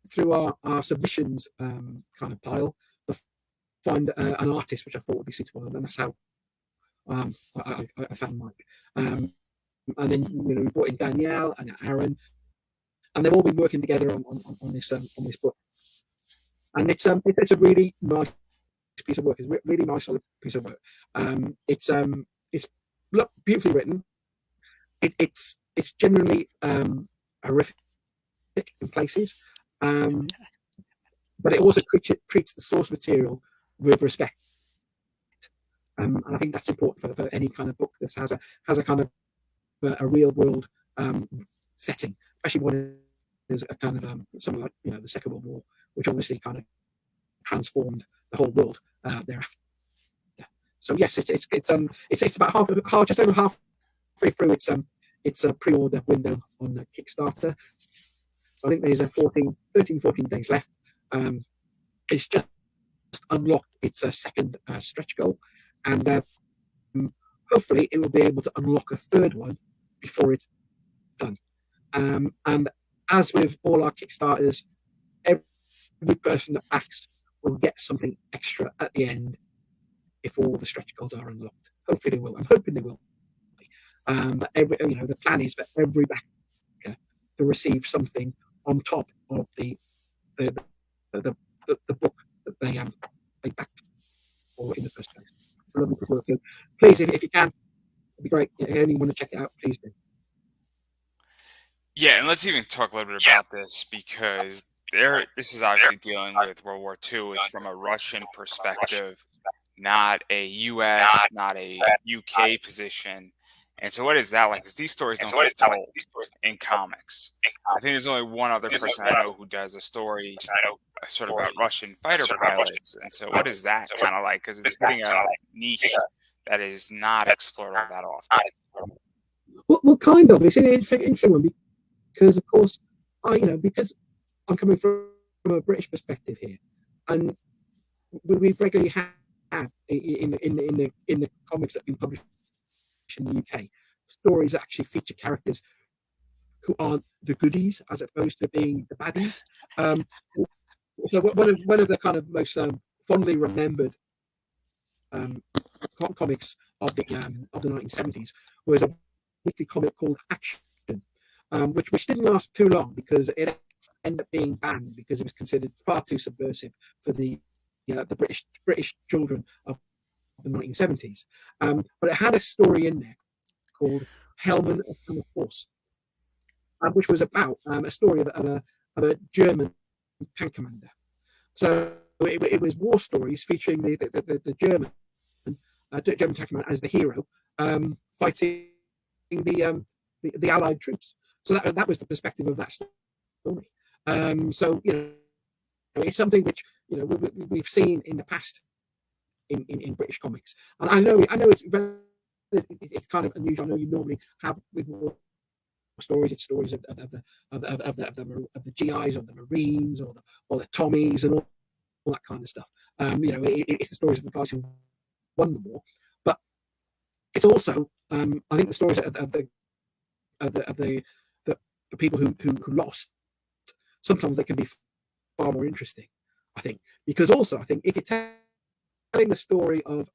through our submissions kind of pile to find an artist which I thought would be suitable, and that's how I found Mike. And then we brought in Danielle and Aaron, and they've all been working together on this book. And it's a really nice piece of work. It's a really nice, solid piece of work. It's beautifully written. It's generally horrific in places, but it also treats the source material with respect. And I think that's important for any kind of book that has a kind of a real world setting, especially when there's a kind of something like the Second World War, which obviously kind of transformed the whole world thereafter. So yes, it's about just over halfway through its a pre-order window on the Kickstarter. I think there's 14 days left. It's just unlocked its second stretch goal, and hopefully it will be able to unlock a third one before it's done. And as with all our Kickstarters, every person that backs will get something extra at the end if all the stretch goals are unlocked. Hopefully they will. I'm hoping they will. But the plan is for every backer to receive something on top of the book that they backed for in the first place. So lovely to work with. Please, if you can, it'd be great. If you want to check it out, please do. Yeah, and let's even talk a little bit about this because this is obviously dealing with World War II. It's from a Russian perspective, not a U.S., not a UK position. And so what is that like? Because these stories don't get told in comics. I think there's only one other person I know who does a story sort of about Russian fighter pilots. And so what is that kind of like? Because it's hitting a niche that is not explored all that often. Well, kind of. It's an interesting one because, of course, because I'm coming from a British perspective here, and we've regularly had in the comics that have been published in the UK stories that actually feature characters who aren't the goodies as opposed to being the baddies. Um, so one of the kind of most fondly remembered um, comics of the 1970s was a weekly comic called Action, which didn't last too long because it ended up being banned because it was considered far too subversive for the British children of the 1970s. But it had a story in there called Hellman and the Force, which was about a story of a German tank commander. So it was war stories featuring the German tank commander as the hero, fighting the Allied troops. So that was the perspective of that story. So it's something which we've seen in the past in British comics, and I know it's kind of unusual. I know you normally have with war stories. It's stories of the GIs or the Marines or the Tommies and all that kind of stuff. It's the stories of the guys who won the war, but it's also I think the stories of the people who lost. Sometimes they can be far more interesting. I think because also I think if you're telling the story of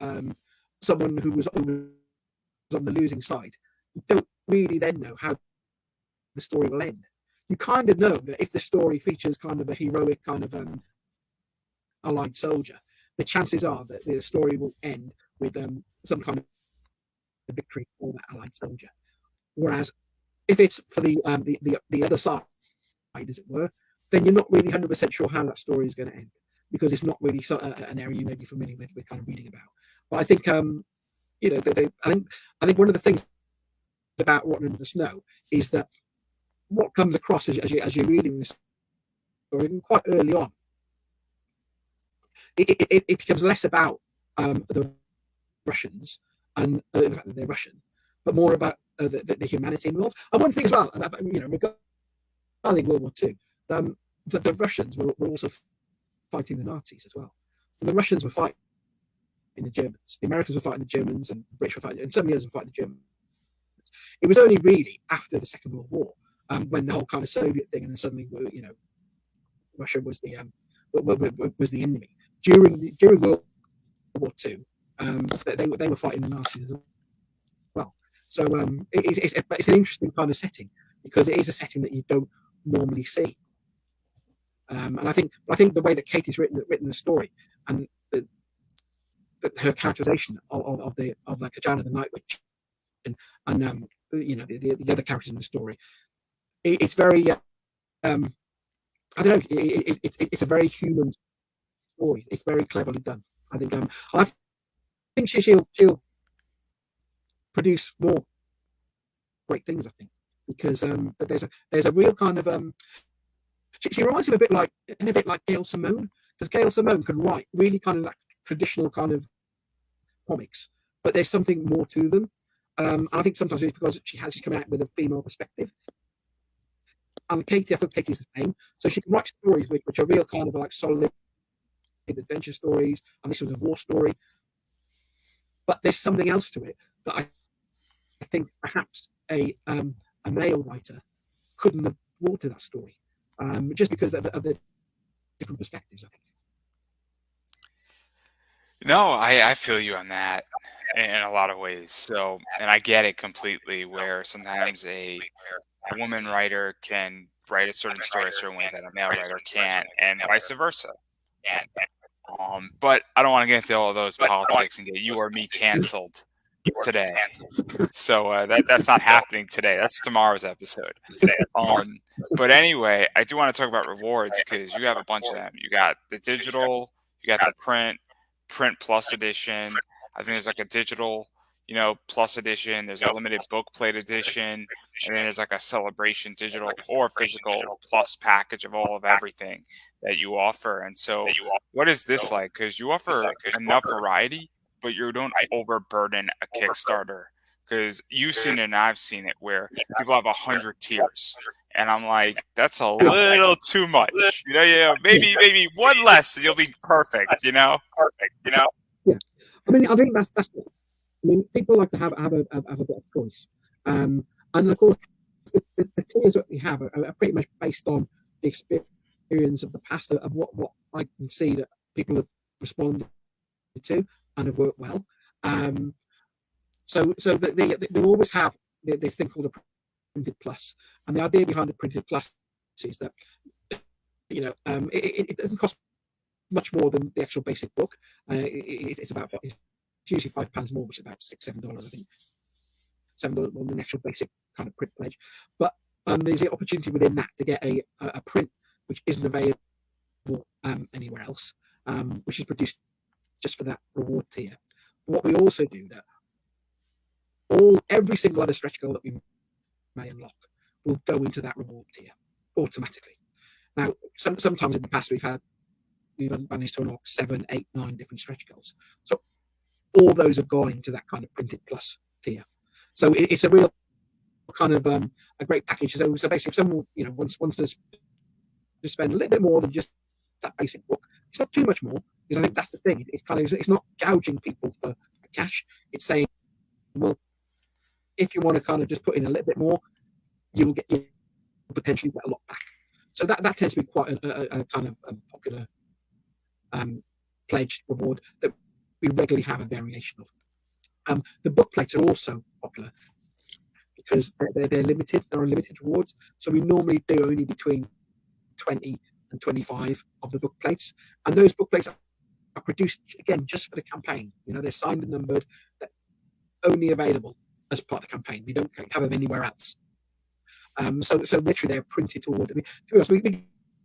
um, someone who was on the losing side, you don't really then know how the story will end. You kind of know that if the story features kind of a heroic kind of Allied soldier, the chances are that the story will end with some kind of victory for that Allied soldier. Whereas if it's for the other side, as it were, then you're not really 100% sure how that story is going to end because it's not really an area you may be familiar with kind of reading about. But I think I think one of the things about Rotten Under the Snow is that what comes across as you're reading this story quite early on, it becomes less about the Russians and the fact that they're Russian, but more about the humanity involved. And one thing as well, about, regarding World War II, that the Russians were also fighting the Nazis as well. So the Russians were fighting the Germans, the Americans were fighting the Germans, and the British were fighting, and so many others were fighting the Germans. It was only really after the Second World War when the whole kind of Soviet thing, and then suddenly, Russia was the enemy during World War II. They were fighting the Nazis as well. So it's an interesting kind of setting because it is a setting that you don't normally see. And I think the way that Katie's written the story and her characterization of Kajana the Night Witch and the other characters in the story, it's very I don't know. It's a very human story. It's very cleverly done. I think she'll produce more great things. I think because there's a real kind of she reminds me a bit like Gail Simone because Gail Simone can write really kind of like traditional kind of comics, but there's something more to them. And I think sometimes it's because she's come out with a female perspective. And Katie, I think Katie's the same. So she can write stories which are real kind of like solid adventure stories, and this was a war story. But there's something else to it that I think perhaps a male writer couldn't have brought to that story, just because of the different perspectives. I think. No, I feel you on that in a lot of ways. So, and I get it completely where sometimes a woman writer can write a certain story a certain way that a male writer can't, and vice versa. But I don't want to get into all those politics and get you or me canceled today. So that's not happening today. That's tomorrow's episode. Um, but anyway, I do want to talk about rewards because you have a bunch of them. You got the digital, you got the print plus edition. I think there's like a digital, plus edition. There's a limited book plate edition, and then there's like a celebration digital or physical plus package of all of everything that you offer. And so, what is this like? Because you offer enough variety, but you don't overburden a Kickstarter. Because you've seen it and I've seen it where people have 100 tiers. And I'm like, that's a little too much. Maybe one less and you'll be perfect. Yeah, I mean, I think that's. I mean, people like to have a bit of choice, And of course, the tiers that we have are pretty much based on the experience of the past of what I can see that people have responded to and have worked well. Um, so they always have this thing called a printed plus, and the idea behind the printed plus is that it doesn't cost much more than the actual basic book. It's about it's usually £5 more, which is about $6-7, I think. $7 more than the actual basic kind of print pledge, but there's the opportunity within that to get a print which isn't available anywhere else, which is produced just for that reward tier. What we also do that every single other stretch goal that we may unlock will go into that reward tier automatically. Now, sometimes in the past we've managed to unlock 7, 8, 9 different stretch goals. So all those have gone into that kind of printed plus tier. So it's a real kind of a great package. So basically, if someone wants to spend a little bit more than just that basic book, it's not too much more, because I think that's the thing. It's not gouging people for cash. It's saying, well, if you want to kind of just put in a little bit more, you'll potentially get a lot back. So that tends to be quite a kind of popular pledge reward that we regularly have a variation of. The book plates are also popular because they're limited. There are limited rewards, so we normally do only between 20 and 25 of the book plates, and those book plates are produced again just for the campaign. They're signed and numbered. They're only available as part of the campaign. We don't have them anywhere else. So literally they're printed toward. I mean, to be honest, we get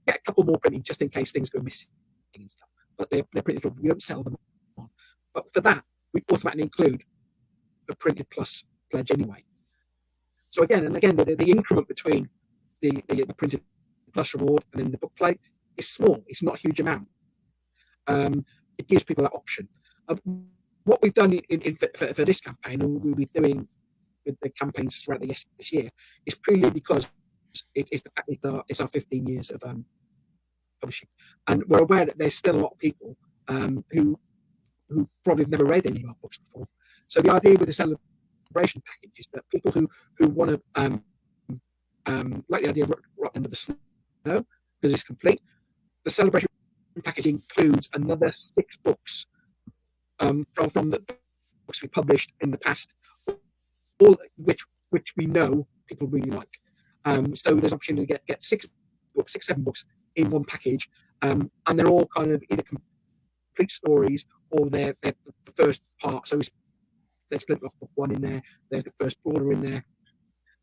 a couple more printing just in case things go missing and stuff. But they're printed. We don't sell them on. But for that, we automatically include a printed plus pledge anyway. So again, the increment between the printed plus reward and then the book plate is small. It's not a huge amount. It gives people that option. What we've done for this campaign, and we'll be doing with the campaigns throughout this year, is purely because it's our 15 years of publishing, and we're aware that there's still a lot of people who probably have never read any of our books before. So the idea with the celebration package is that people who want to like the idea of Rotten Under the Snow, because it's complete. The celebration package includes another 6 books from the books we published in the past, all which we know people really like. So there's an opportunity to get 6, 7 books in one package, and they're all kind of either complete stories or they're the first part. So there's split off book 1 in there. There's the first border in there,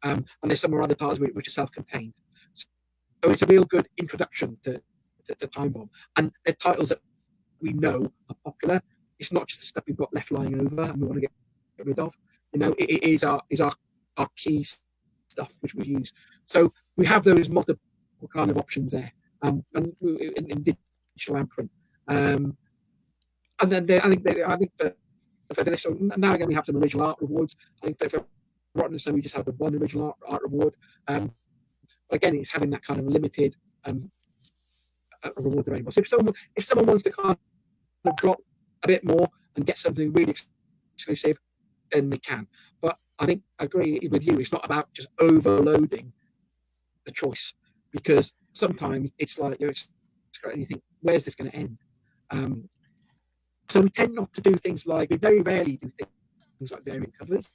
and there's some other titles which are self-contained. So it's a real good introduction to Time Bomb, and the titles that we know are popular. It's not just the stuff we've got left lying over and we want to get rid of. It is our key stuff which we use. So we have those multiple kind of options there, and in digital and print. And then I think for this, so now again we have some original art rewards. I think for Rotten and we just have the one original art reward. Again, it's having that kind of limited reward available. So if someone wants to kind of drop a bit more and get something really exclusive, then they can. But I think I agree with you. It's not about just overloading the choice, because sometimes it's like and you think, where's this going to end? So we tend not to do things like, we very rarely do things like variant covers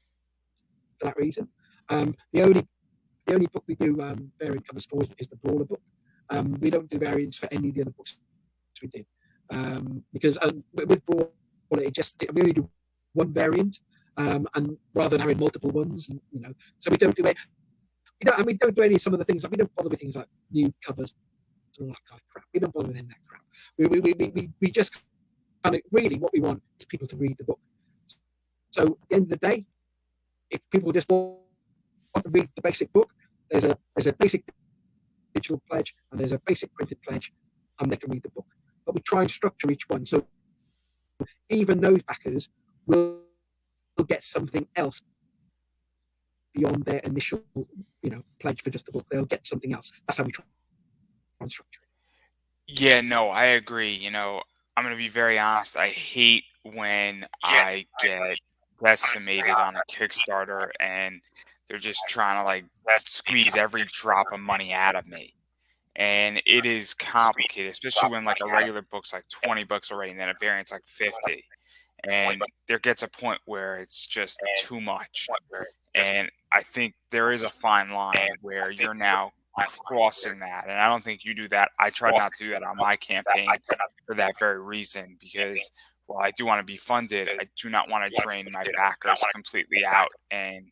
for that reason. The only book we do variant covers for is the Brawler book. We don't do variants for any of the other books we did, because with Brawler we only do one variant, and rather than having multiple ones, so we don't do it. We don't do any of some of the things. We don't bother with things like new covers and all that kind of crap. We don't bother with any of that crap. We just kind of, really what we want is people to read the book. So at the end of the day, if people just want to read the basic book, there's a basic digital pledge and there's a basic printed pledge, and they can read the book. But we try and structure each one so even those backers will get something else beyond their initial, pledge for just the book. They'll get something else. That's how we try and structure it. Yeah, no, I agree. I'm going to be very honest. I hate when I get decimated on a Kickstarter and They're just trying to like squeeze every drop of money out of me. And it is complicated, especially when like a regular book's like 20 bucks already, and then a variant's like 50. And there gets a point where it's just too much. And I think there is a fine line where you're now crossing that. And I don't think you do that. I tried not to do that on my campaign for that very reason, because while I do want to be funded, I do not want to drain my backers completely out. And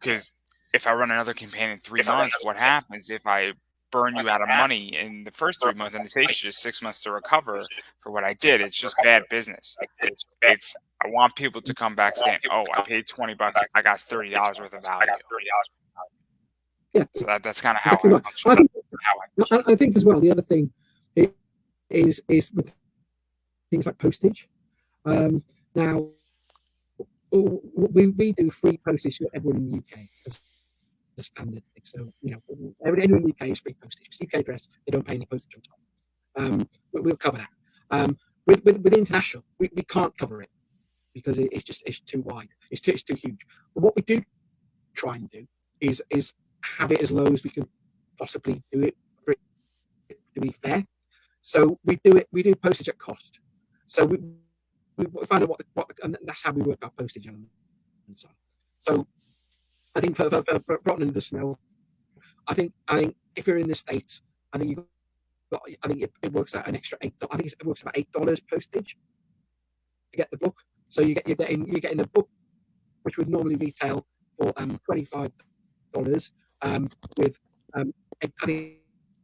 because if I run another campaign in 3 months, what happens if I burn you out of money in the first 3 months and it takes you just 6 months to recover for what I did? It's just bad business. It's I want people to come back saying, "Oh, I paid 20 bucks, I got $30 worth of value." Yeah, So that's kind of how exactly I right. approach I it. think, I think as well, the other thing is with things like postage. Now, we do free postage to everyone in the UK as a standard thing. So, everyone in the UK is free postage. It's UK address, they don't pay any postage on top. We'll cover that. With international, we can't cover it because it's too wide. It's too huge. But what we do try and do is have it as low as we can possibly do it for it to be fair. So we do postage at cost. So we find out and that's how we work out postage elements. So I think for Broughton and the Snow, I think if you're in the States, I think you got I think it works out an extra I think it works about $8 postage to get the book. So you're getting a book which would normally retail for $25 with I think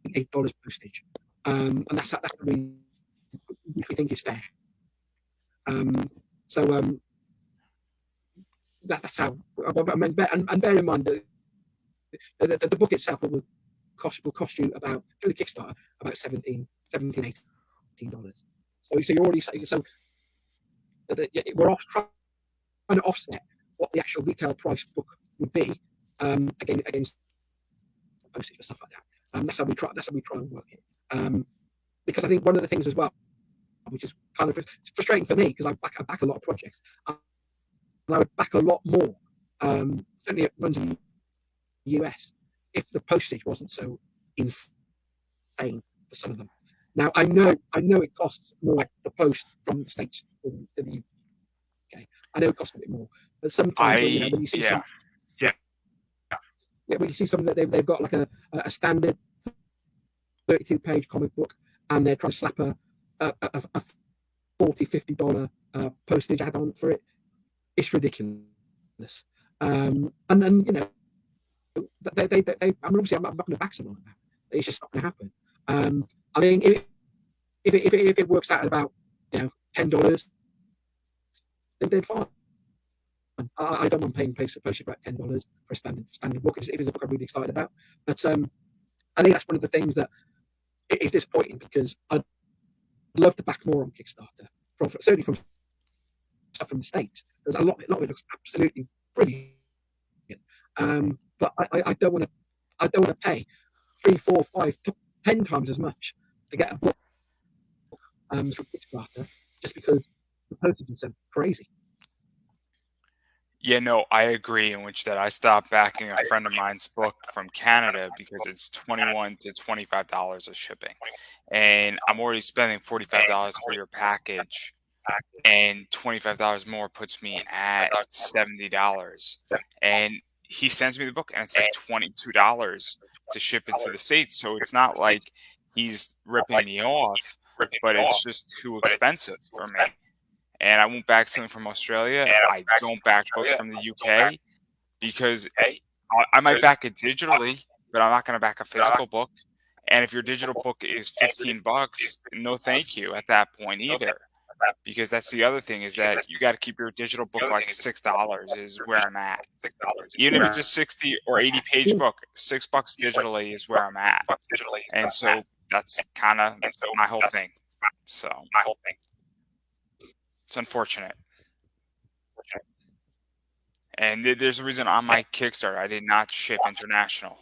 $8 postage, and that's the reason which we think is fair. Um, so that's how. I mean, and bear in mind that the book itself will cost you about through the Kickstarter about 17 $18. So you're already so we're trying to offset what the actual retail price book would be against postage and stuff like that. That's how we try. That's how we try and work it. Because I think one of the things as well, which is kind of frustrating for me, because I back a lot of projects, and I would back a lot more. Certainly, it runs in the US if the postage wasn't so insane for some of them. Now I know it costs more like the post from the States than the UK. I know it costs a bit more, but sometimes when you see Yeah. some when you see something that they've got like a standard 32-page comic book and they're trying to slap a $40-50 postage add on for it, it's ridiculous. And then I mean, obviously I'm not going to back someone like that. It's just not going to happen. I think if it works out at about $10, then fine. I don't want paying postage about $10 for a standard book if it's a book I'm really excited about. But I think that's one of the things that is disappointing because I'd love to back more on Kickstarter certainly from stuff from the States. There's a lot of it looks absolutely brilliant. But I don't want to pay 3, 4, 5, 10 times as much to get a book from Kickstarter just because the postage is so crazy. Yeah, no, I agree in which that I stopped backing a friend of mine's book from Canada because it's 21 to $25 of shipping. And I'm already spending $45 for your package, and $25 more puts me at $70. And he sends me the book and it's like $22 to ship it to the States. So it's not like he's ripping me off, but it's just too expensive for me. And I won't back something from Australia. I don't back books from the UK because I might back it digitally, but I'm not going to back a physical book. And if your digital book is 15 bucks, no thank you at that point either. Because that's the other thing is that you got to keep your digital book like $6 is where I'm at. Even if it's a 60 or 80-page book, $6 digitally is where I'm at. And so that's kind of my whole thing. So it's unfortunate. And there's a reason on my Kickstarter I did not ship international.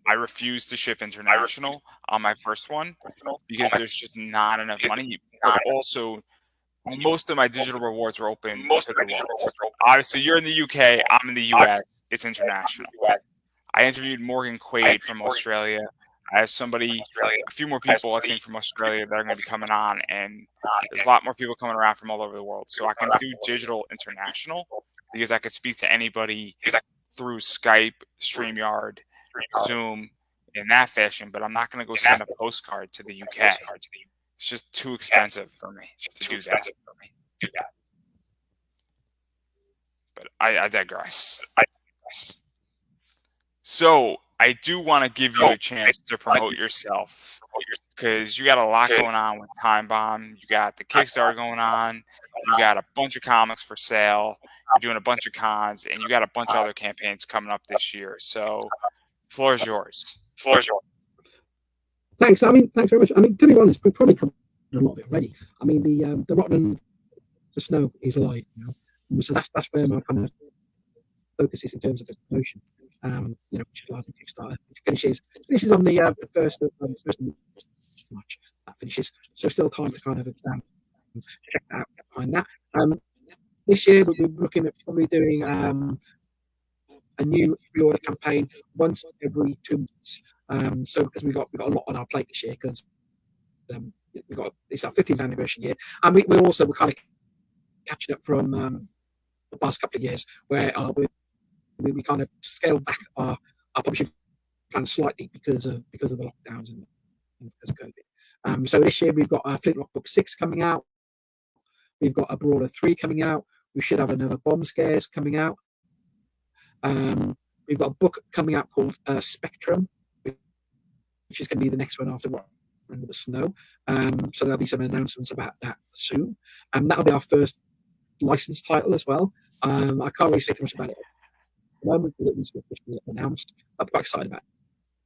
I refused to ship international on my first one because there's just not enough money. But also, most of my digital rewards are open to the world. Obviously, you're in the UK, I'm in the US, it's international. I interviewed Morgan Quaid from Australia. I have a few more people, I think, from Australia that are going to be coming on, and there's a lot more people coming around from all over the world. So I can do digital international because I could speak to anybody through Skype, StreamYard, Zoom in that fashion, but I'm not going to go send a postcard to the UK. It's just too expensive for me to do that. But I digress. So I do want to give you a chance to promote yourself because you got a lot going on with Time Bomb. You got the Kickstarter going on. You got a bunch of comics for sale. You're doing a bunch of cons, and you got a bunch of other campaigns coming up this year. So, floor is yours. Thanks. Thanks very much. To be honest, we've probably covered a lot of it already. The Rotten the Snow is live now, so that's where my kind of focus is in terms of the promotion. Which is live on Kickstarter, which finishes on the first of March. That finishes, so still time to kind of check that out, get behind that. This year we'll be looking at probably doing a new pre-order campaign once every 2 months. So because we've got a lot on our plate this year, because it's our 15th anniversary year, and we're kind of catching up from the past couple of years where we kind of scaled back our publishing plan slightly because of the lockdowns and because of COVID. So this year we've got Flintlock Book 6 coming out. We've got a Brawler 3 coming out. We should have another Bomb Scares coming out. We've got a book coming out called Spectrum, which is going to be the next one after Under the Snow. So there'll be some announcements about that soon. That'll be our first licensed title as well. I can't really say too much about it at the moment, but it's officially announced. I'm quite excited about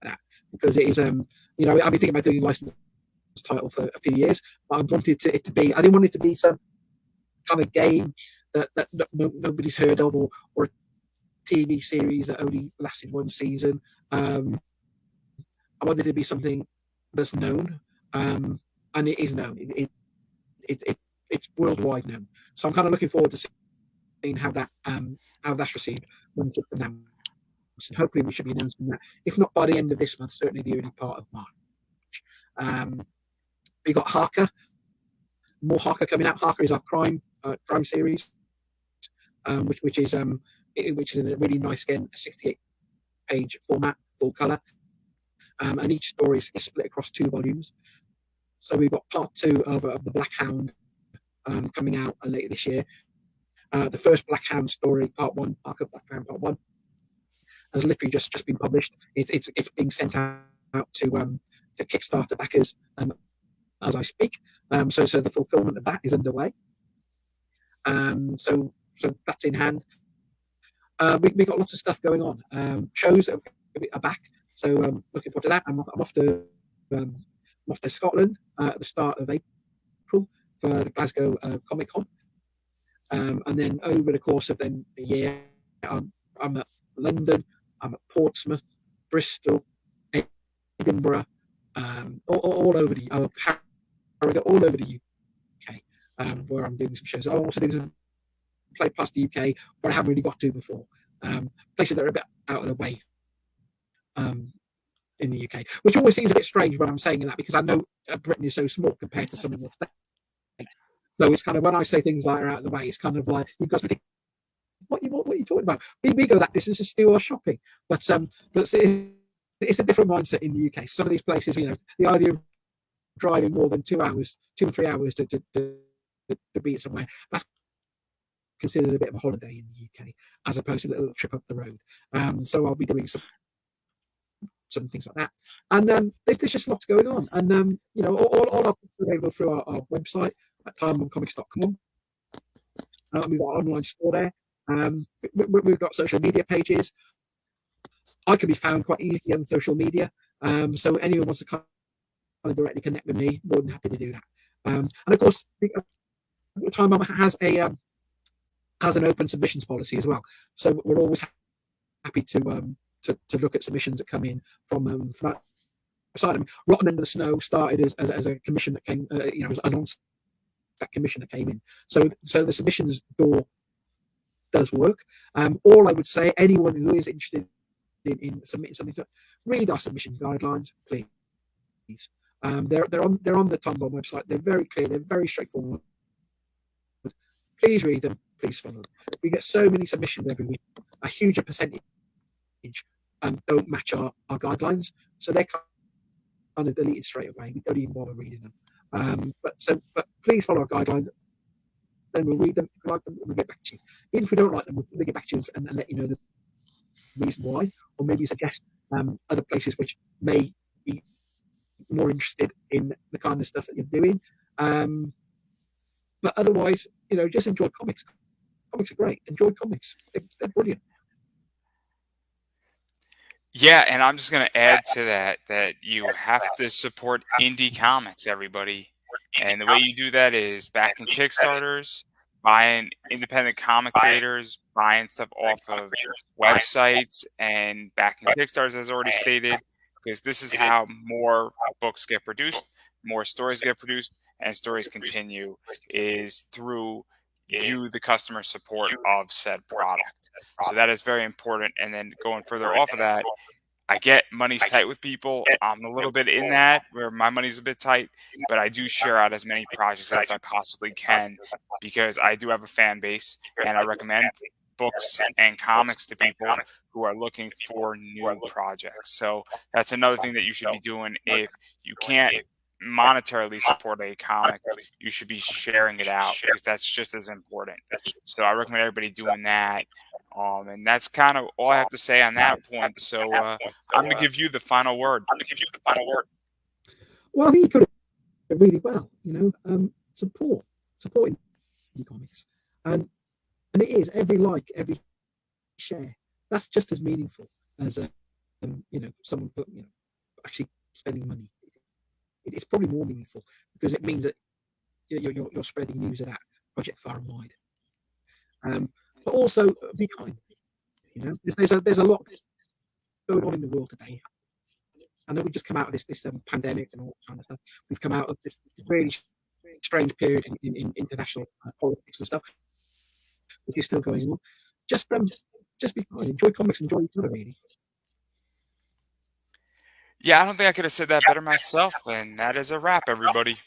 that because it is, I've been thinking about doing a licensed title for a few years, but I wanted it to be, I didn't want it to be some kind of game that nobody's heard of, or a TV series that only lasted one season. I wanted it to be something that's known, and it is known. It's worldwide known. So I'm kind of looking forward to seeing how that's received when it's announced. And hopefully we should be announcing that, if not by the end of this month, certainly the early part of March. We got Harker, more Harker coming out. Harker is our crime series, which is in a really nice, again, 68-page format, full color, and each story is split across 2 volumes. So we've got part 2 of the Black Hound coming out later this year. The first Black Hound story, part 1, Harker Black Hound part 1, has literally just been published. It's being sent out to Kickstarter backers as I speak. So the fulfillment of that is underway. So that's in hand. We got lots of stuff going on. Shows are back, so looking forward to that. I'm off to Scotland at the start of April for the Glasgow Comic Con, and then over the course of then a year, I'm at London, I'm at Portsmouth, Bristol, Edinburgh, all over the Harrogate, all over the UK, where I'm doing some shows. I'm also doing some play past the UK, but I haven't really got to before. Places that are a bit out of the way in the UK, which always seems a bit strange when I'm saying that, because I know Britain is so small compared to some of the states. So it's kind of, when I say things like are out of the way, it's kind of like you've got to think, what are you talking about? We go that distance to do our shopping, but it's a different mindset in the UK. Some of these places, the idea of driving more than 2 hours, 2 or 3 hours to be somewhere, that's considered a bit of a holiday in the UK, as opposed to a little trip up the road. So I'll be doing some things like that, and there's just lots going on, and all our books are available through our website at timebombcomics.com. We've got an online store there. We've got social media pages. I can be found quite easily on social media, so anyone wants to kind of directly connect with me, more than happy to do that. And of course, Time Bomb has an open submissions policy as well, so we're always happy to look at submissions that come in from outside. Rotten Under the Snow started as a commission that came, was an commission that came in. So the submissions door does work. All I would say, anyone who is interested in submitting something to read our submission guidelines, please. They're on the Tumblr website. They're very clear. They're very straightforward. Please read them. Please follow them. We get so many submissions every week. A huge percentage don't match our guidelines, so they're kind of deleted straight away. We don't even bother reading them. But please follow our guidelines. Then we'll read them. If we like them, we'll get back to you. Even if we don't like them, we'll get back to you and let you know the reason why, or maybe suggest other places which may be more interested in the kind of stuff that you're doing. But otherwise, just enjoy comics. Comics are great. Enjoy comics. They're brilliant. Yeah, and I'm just gonna add to that you have to support indie comics, everybody. And the way you do that is backing Kickstarters, buying independent comic creators, buying stuff off of websites, and backing Kickstarters, as already stated, because this is how more books get produced, more stories get produced, and stories continue, is through you, the customer support of said product. So that is very important. And then going further off of that, I get money's tight with people. I'm a little bit in that where my money's a bit tight, but I do share out as many projects as I possibly can because I do have a fan base and I recommend books and comics to people who are looking for new projects. So that's another thing that you should be doing. If you can't monetarily support a comic, you should be sharing it out because that's just as important. So I recommend everybody doing that. And that's kind of all I have to say on that point. So I'm going to give you the final word. Well, I think you could have really well. Supporting comics, and it is every like, every share. That's just as meaningful as someone actually spending money. It's probably more meaningful because it means that you're spreading news of that project far and wide. But also be kind. There's a lot going on in the world today. I know we've just come out of this pandemic and all that kind of stuff. We've come out of this really strange period in international politics and stuff, which is still going on. Just be kind. Enjoy comics. Enjoy each other. Really. Yeah, I don't think I could have said that better myself. And that is a wrap, everybody.